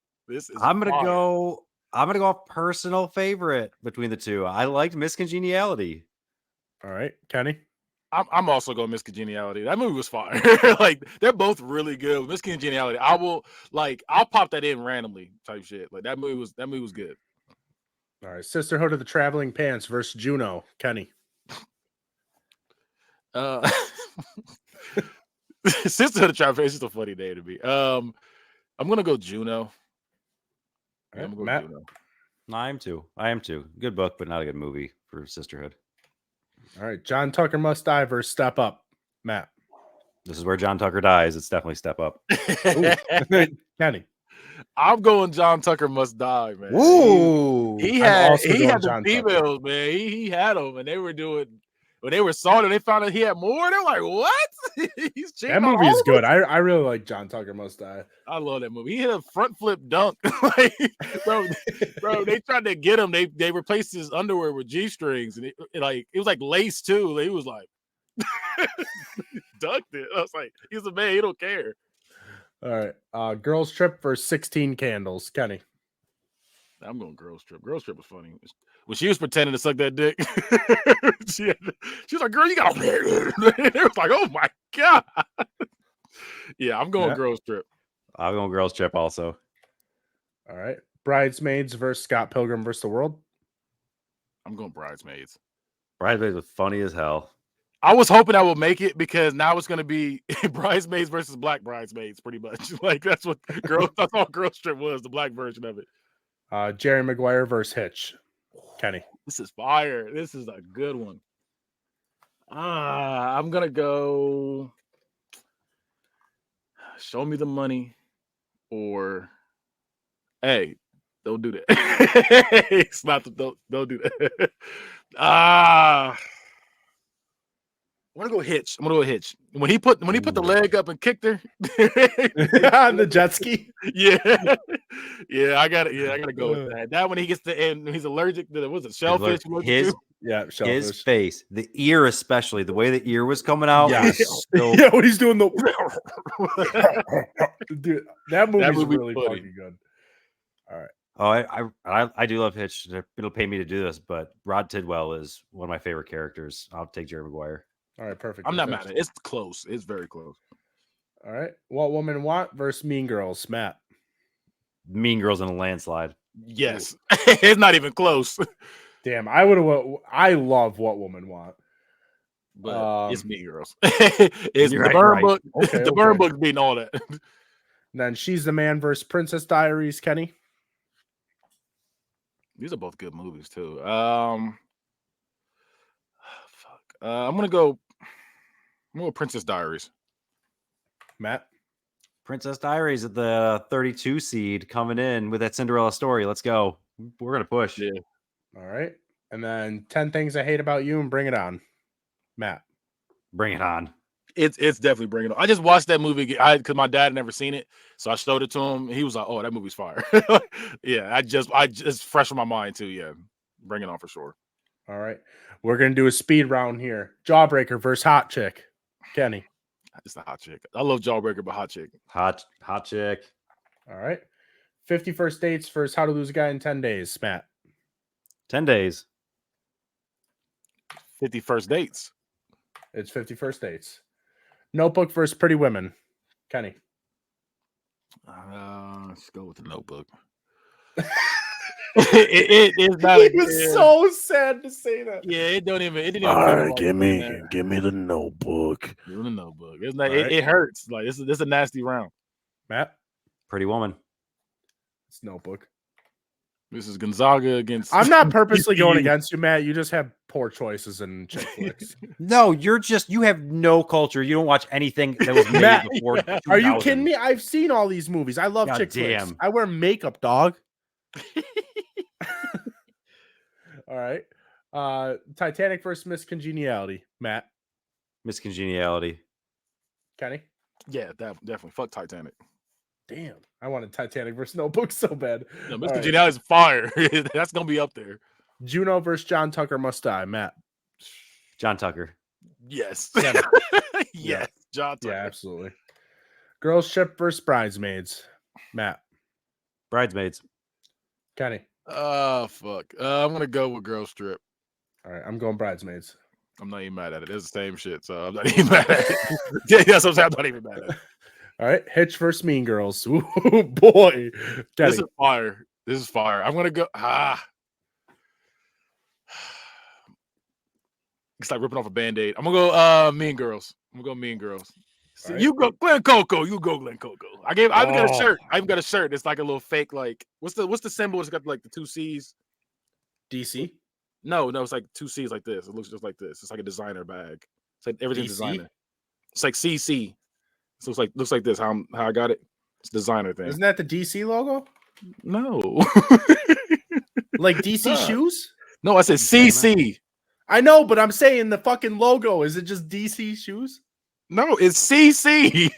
I'm gonna go off personal favorite between the two. I liked Miss Congeniality. All right, Kenny. I'm also going Miss Congeniality. That movie was fire. Like, they're both really good. Miss Congeniality, I'll pop that in randomly type shit. Like, that movie was good. All right, Sisterhood of the Traveling Pants versus Juno. Kenny. Sisterhood of the Traveling Pants is just a funny name to me. I'm gonna go Juno. Right, I'm gonna go Matt. Juno. I am too. Good book, but not a good movie for Sisterhood. All right, John Tucker Must Die versus Step Up. Matt. This is where John Tucker dies. It's definitely Step Up. Kenny. I'm going John Tucker Must Die, man. Ooh. He had the females, man. He had them, and they were doing when they were saw it, they found out he had more. They're like, what? That movie is good. I really like John Tucker Must Die. I love that movie. He hit a front flip dunk. Like, bro, they tried to get him. They replaced his underwear with G-strings, and it was like lace too. He was like dunked it. I was like, he's a man, he don't care. All right. Girls Trip for 16 Candles. Kenny. I'm going Girls Trip. Girls Trip was funny. When she was pretending to suck that dick, she was like, "Girl, you got." It was like, "Oh my god." Yeah, I'm going Girls Trip. I'm going Girls Trip also. All right. Bridesmaids versus Scott Pilgrim versus the World. I'm going Bridesmaids. Bridesmaids was funny as hell. I was hoping I would make it because now it's going to be Bridesmaids versus Black Bridesmaids, pretty much. Like that's what that's all Girls Trip was, the black version of it. Jerry Maguire versus Hitch. Kenny. This is fire. This is a good one. I'm gonna go Show Me the Money or hey, don't do that. It's not don't do that. I'm gonna go Hitch. When he put the leg up and kicked her on the jet ski. Yeah, I gotta go with that. That when he gets to and he's allergic to what's it, shellfish? Shellfish. His face, the ear especially, the way the ear was coming out. Yeah, yeah, when he's doing the dude, that movie's really fucking good. All right. Oh, I do love Hitch. It'll pay me to do this, but Rod Tidwell is one of my favorite characters. I'll take Jerry Maguire. All right, perfect. I'm not mad at it. It's close. It's very close. All right. What Women Want versus Mean Girls, Matt. Mean Girls in a landslide. Yes. It's not even close. Damn, I love What Women Want. But it's Mean Girls. It's the Burn Book. Okay, the Burn Book beating all that. Then She's the Man versus Princess Diaries, Kenny. These are both good movies too. I'm gonna go Princess Diaries. Matt. Princess Diaries at the 32 seed coming in with that Cinderella story. Let's go. We're gonna push. Yeah. All right. And then 10 Things I Hate About You and Bring It On. Matt. Bring it on. It's definitely Bring It On. I just watched that movie because my dad had never seen it, so I showed it to him. And he was like, "Oh, that movie's fire." Yeah, I just fresh in my mind too. Yeah, Bring It On for sure. All right, we're gonna do a speed round here. Jawbreaker versus Hot Chick. Kenny. It's the Hot Chick. I love Jawbreaker, but Hot Chick. Hot Chick. All right. 50 First Dates versus How to Lose a Guy in 10 Days. Matt. 10 days. 50 First Dates. It's 50 First Dates. Notebook versus Pretty Women. Kenny. Let's go with the Notebook. it is not. He was so sad to say that. Yeah, it didn't even. All right, give me the Notebook. Give me the Notebook. It's not. It hurts. Like this is a nasty round. Matt. Pretty Woman. It's Notebook. This is Gonzaga against. I'm not purposely going against you, Matt. You just have poor choices in chick flicks. No, you have no culture. You don't watch anything that was made Matt, before. Yeah. Are you kidding me? I've seen all these movies. I love chick flicks. I wear makeup, dog. All right. Titanic versus Miss Congeniality. Matt. Miss Congeniality. Kenny. Yeah, definitely. Fuck Titanic. Damn, I wanted Titanic versus Notebook so bad. No, Miss Congeniality is fire. That's gonna be up there. Juno versus John Tucker Must Die. Matt. John Tucker. Yes. Yes. John Tucker. Yeah, absolutely. Girls Trip versus Bridesmaids. Matt. Bridesmaids. Kenny. Oh, fuck. I'm gonna go with Girls Trip. All right, I'm going Bridesmaids. I'm not even mad at it. It's the same shit, so I'm not even mad at it. Yeah, that's what I'm saying. I'm not even mad at it. All right, Hitch versus Mean Girls. Ooh, boy. Kenny. This is fire. I'm gonna go. It's like ripping off a Band-Aid. I'm gonna go Mean Girls. So right. You go Glen Coco. I even got a shirt. I even got a shirt. It's like a little fake, like what's the symbol? It's got like the 2 C's. DC? No, it's like 2 C's like this. It looks just like this. It's like a designer bag. It's like everything's designer. It's like CC. So it's like looks like this. How I got it? It's a designer thing. Isn't that the DC logo? No. Like DC shoes? No, I said CC. I know, but I'm saying the fucking logo. Is it just DC shoes? No, it's CC.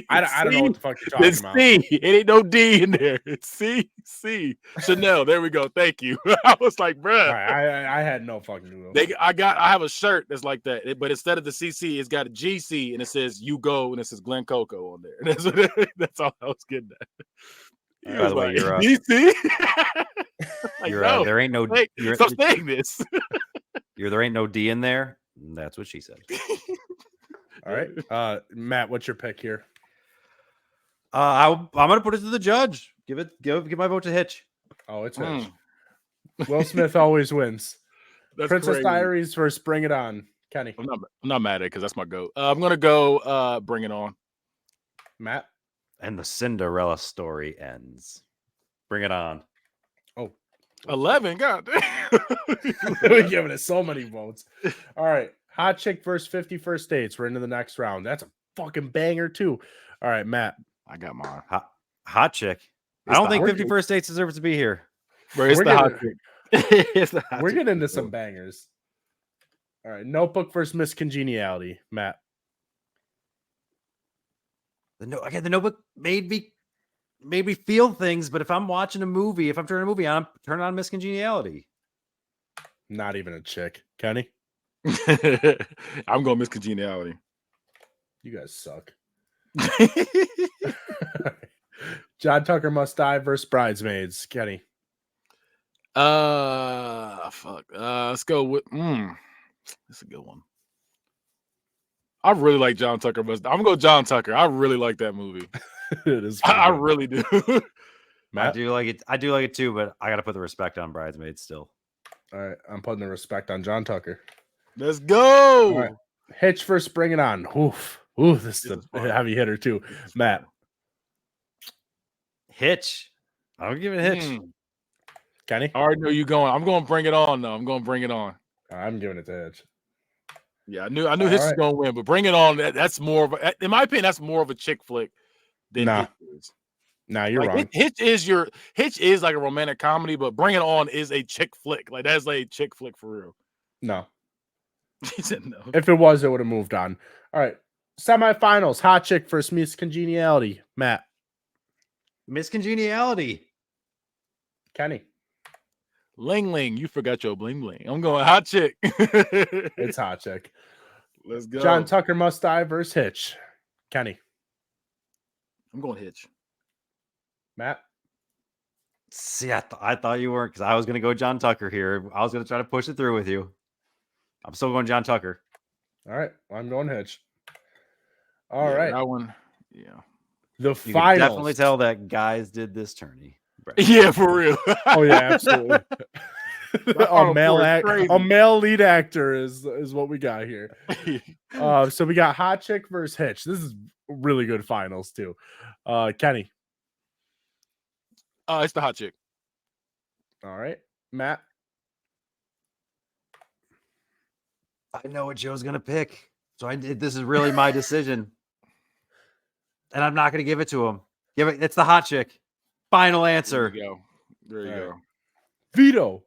I don't know what the fuck you're talking about. It's C. It ain't no D in there. It's CC. Chanel. There we go. Thank you. I was like, bruh. I had no fucking clue. I have a shirt that's like that, but instead of the CC, it's got a GC and it says "You Go" and it says Glen Coco on there. That's all I was getting at. By the way, you're DC. there ain't no. Stop saying this. There ain't no D in there. That's what she said. All right, Matt, what's your pick here? I'm gonna put it to the judge. Give my vote to Hitch. Oh, it's Hitch. Will Smith always wins. That's Princess crazy. Diaries versus Bring It On. Kenny. I'm not mad at it because that's my goat. I'm gonna go Bring It On. Matt. And the Cinderella story ends. Bring it on. Oh, 11. God damn. we're giving it so many votes. All right. Hot Chick versus 50 First Dates. We're into the next round. That's a fucking banger, too. All right, Matt. I got mine. Hot Chick. I don't think 50 First Dates deserves to be here. Bro, it's the Hot Chick. We're getting into some bangers. All right. Notebook versus Miss Congeniality. Matt. The Notebook made me feel things, but if I'm watching a movie, if I'm turning a movie on, I'm turning on Miss Congeniality. Not even a chick. Kenny? I'm going Miss Congeniality. You guys suck. John Tucker Must Die versus Bridesmaids. Kenny? Fuck. Let's go with that's a good one. I really like John Tucker. I'm gonna go John Tucker. I really like that movie. It is. I really do. Matt? I do like it too, but I gotta put the respect on Bridesmaids still. All right, I'm putting the respect on John Tucker. Let's go. Right. Hitch versus Bring It On. Oof, this is a heavy hitter too. Matt. Hitch. I'll give it a Hitch. Kenny? I already know you going. I'm going to Bring It On though. I'm going to Bring It On. I'm giving it to Hitch. Yeah, I knew Hitch was going to win, but Bring It On. That's more of in my opinion, that's more of a chick flick than Hitch is. Nah, you're wrong. Hitch is like a romantic comedy, but Bring It On is a chick flick. Like that's like a chick flick for real. No. He said no. If it was, it would have moved on. All right. Semifinals. Hot Chick versus Miss Congeniality. Matt. Miss Congeniality. Kenny. Ling Ling, you forgot your bling bling. I'm going Hot Chick. It's Hot Chick. Let's go. John Tucker Must Die versus Hitch. Kenny. I'm going Hitch. Matt. See, I thought you weren't, because I was going to go John Tucker here. I was going to try to push it through with you. I'm still going John Tucker. All right. I'm going Hitch. All right. That one. Yeah. The You finals. can definitely tell that guys did this tourney. Yeah, for real. Oh yeah, absolutely. a male lead actor is what we got here. So we got Hot Chick versus Hitch. This is really good finals too. Kenny. It's the Hot Chick. All right, Matt. I know what Joe's gonna pick, so this is really my decision, and I'm not gonna give it to him. It's the Hot Chick. Final answer. There you go. Veto.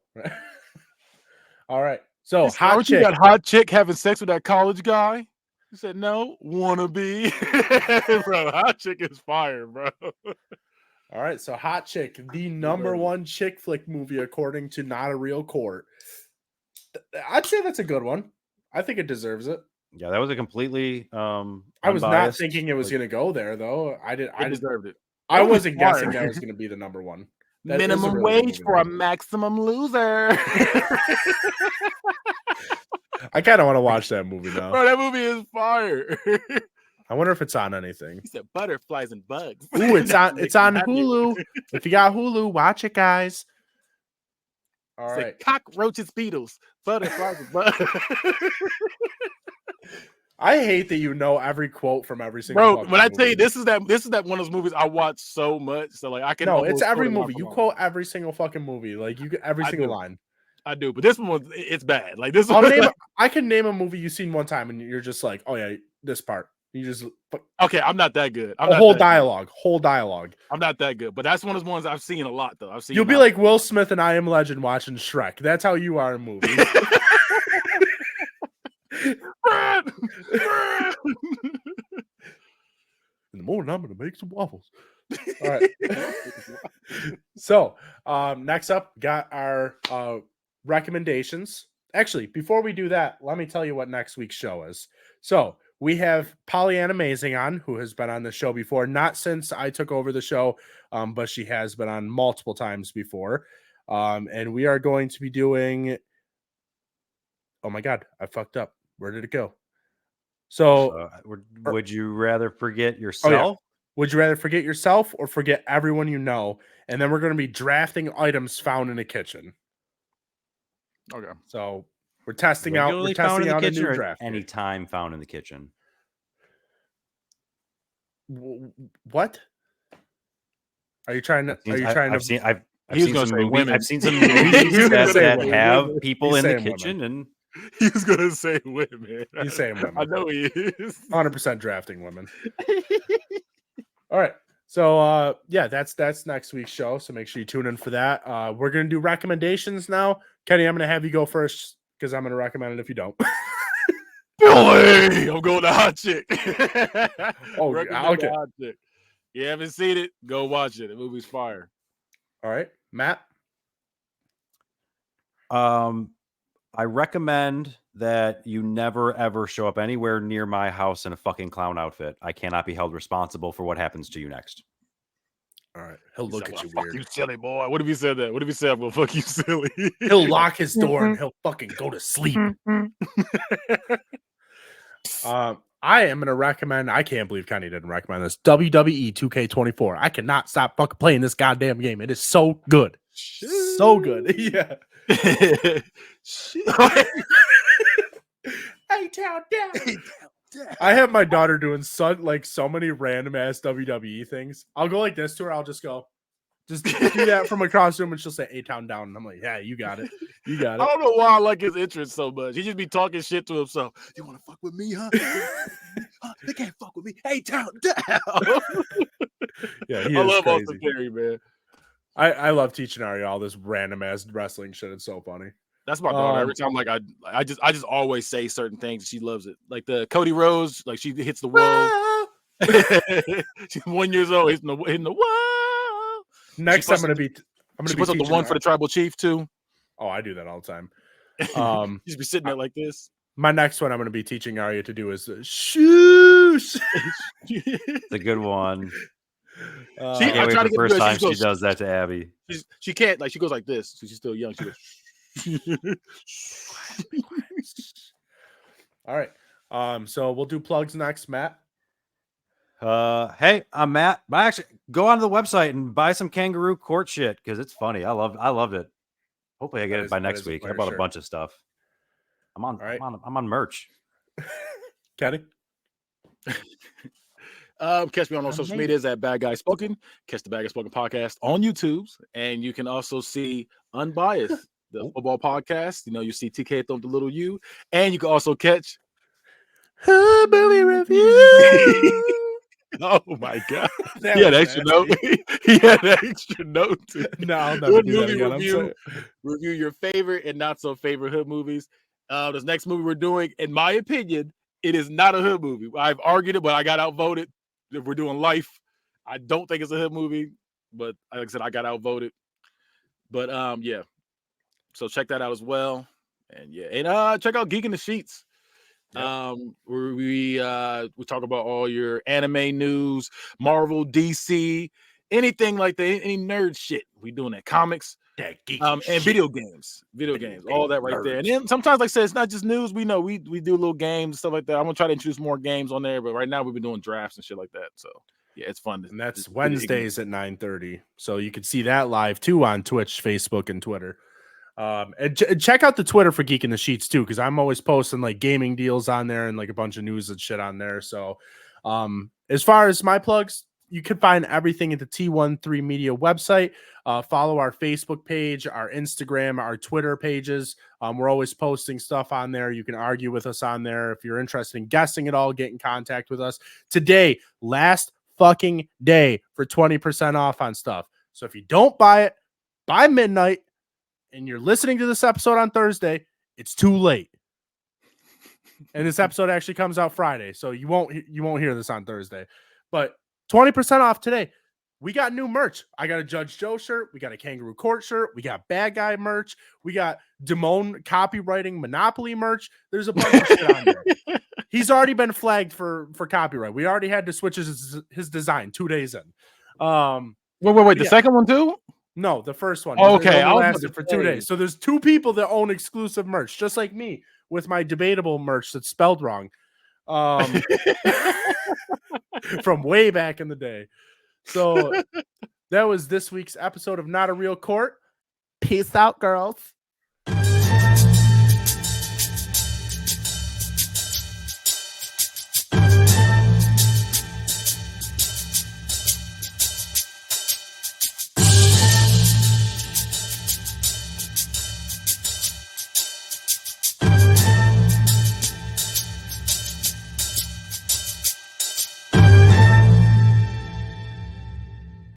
All right. So Hot Chick. You got Hot Chick having sex with that college guy. You said no. Wanna be, bro? Hot Chick is fire, bro. All right. So Hot Chick, the number one chick flick movie according to Not a Real Court. I'd say that's a good one. I think it deserves it. Yeah, that was a completely. I was not thinking it was going to go there though. I deserved it. I wasn't guessing that was going to be the number one. That minimum wage for a maximum loser. I kind of want to watch that movie now. Bro, that movie is fire. I wonder if it's on anything. He said butterflies and bugs. Ooh, it's on Hulu. If you got Hulu, watch it, guys. All right. Cockroaches, beetles, butterflies and bugs. I hate that you know every quote from every single. Bro, when I tell you this is that one of those movies I watch so much, so like I can. No, it's every movie. You quote every single fucking movie, like you get every single line. I do, but this one it's bad. Like this. I can name a movie you've seen one time, and you're just like, oh yeah, this part. You just okay. I'm not that good. Whole dialogue. I'm not that good, but that's one of those ones I've seen a lot though. You'll be like Will Smith and I Am Legend watching Shrek. That's how you are in movies. In the morning, I'm gonna make some waffles. All right. So, next up, got our recommendations. Actually, before we do that, let me tell you what next week's show is. So, we have Pollyanna Amazing on, who has been on the show before, not since I took over the show, but she has been on multiple times before. And we are going to be doing. Oh my God, I fucked up. Where did it go? So, would you rather forget yourself? Oh yeah. Would you rather forget yourself or forget everyone you know? And then we're going to be drafting items found in the kitchen. Okay. So we're testing out. We're testing out a new draft. Any time found in the kitchen. What? Are you trying to? I've seen some movies that have people in the kitchen, and he was gonna say women. He's saying women. I know he is. 100% drafting women. All right. So yeah, that's next week's show. So make sure you tune in for that. We're gonna do recommendations now. Kenny, I'm gonna have you go first because I'm gonna recommend it if you don't. Billy, I'm going to Hot Chick. Oh, okay. Hot Chick. You haven't seen it? Go watch it. The movie's fire. All right, Matt. I recommend that you never ever show up anywhere near my house in a fucking clown outfit. I cannot be held responsible for what happens to you next. All right, he'll look at you fuck weird. You silly boy. What if he said that? What if he said, "Well, fuck you, silly"? He'll lock his door and he'll fucking go to sleep. I am gonna recommend. I can't believe Kenny didn't recommend this. WWE 2K24. I cannot stop fucking playing this goddamn game. It is so good, so good. Yeah. Hey, town down. I have my daughter doing so many random ass WWE things. I'll go like this to her. I'll just go, just do that from across the room, and she'll say "A-Town down," and I'm like, "Yeah, you got it, you got it." I don't know why I like his interest so much. He just be talking shit to himself. You want to fuck with me, huh? They can't fuck with me. A-Town down. Yeah, I love Austin Theory, man. I love teaching Ari all this random ass wrestling shit. It's so funny. That's my daughter. Every time, I just always say certain things. She loves it. Like the Cody Rhodes, like she hits the wall. She's 1 year old, hitting the wall. Next, I'm gonna be. She puts up the one for the tribal chief too. Oh, I do that all the time. You just be sitting there like this. My next one I'm going to be teaching Arya to do is shoosh. It's a good one. I can't wait for the first time she does that to Abby. She can't, like, she goes like this. So she's still young. She goes. All right. So we'll do plugs next, Matt. Hey, I'm Matt. Actually, go onto the website and buy some kangaroo court shit because it's funny. I loved it. Hopefully, I get it by next week. I bought a bunch of stuff. I'm on. All right. I'm on merch. Kenny. Catch me on all social medias at Bad Guy Spoken. Catch the Bad Guy Spoken podcast on YouTube, and you can also see Unbiased, the football podcast. You know, you see TK throw the little U, and you can also catch movie review. Oh my god! He had extra note. He had extra note. No, I'll never do that again. Review your favorite and not so favorite hood movies. This next movie we're doing, in my opinion, it is not a hood movie. I've argued it, but I got outvoted. If we're doing Life, I don't think it's a hood movie, but like I said, I got outvoted. But yeah. So check that out as well. And yeah, and check out Geek in the Sheets. Yep. Where we talk about all your anime news, Marvel, DC, anything like that, any nerd shit. We doing that, comics, and video games, all that right there. And then sometimes, like I said, it's not just news. We know we do little games, stuff like that. I'm gonna try to introduce more games on there, but right now we've been doing drafts and shit like that. So yeah, it's fun. And that's Wednesdays at 9:30. So you can see that live too on Twitch, Facebook, and Twitter. And check out the Twitter for Geek in the Sheets too, because I'm always posting like gaming deals on there and like a bunch of news and shit on there. So as far as my plugs, you can find everything at the T13 Media website. Follow our Facebook page, our Instagram, our Twitter pages. We're always posting stuff on there. You can argue with us on there. If you're interested in guessing at all, get in contact with us. Today, last fucking day for 20% off on stuff. So if you don't buy it by midnight, and you're listening to this episode on Thursday, it's too late. And this episode actually comes out Friday, so you won't hear this on Thursday. But 20% off today. We got new merch. I got a Judge Joe shirt. We got a Kangaroo Court shirt. We got Bad Guy merch. We got Damone copywriting Monopoly merch. There's a bunch of shit on there. He's already been flagged for copyright. We already had to switch his design 2 days in. Wait. The second one too? No, the first one. Oh, okay, It I only was lasted about for to 2 say. days. So there's 2 people that own exclusive merch, just like me with my debatable merch that's spelled wrong. From way back in the day. So that was this week's episode of Not a Real Court. Peace out, girls.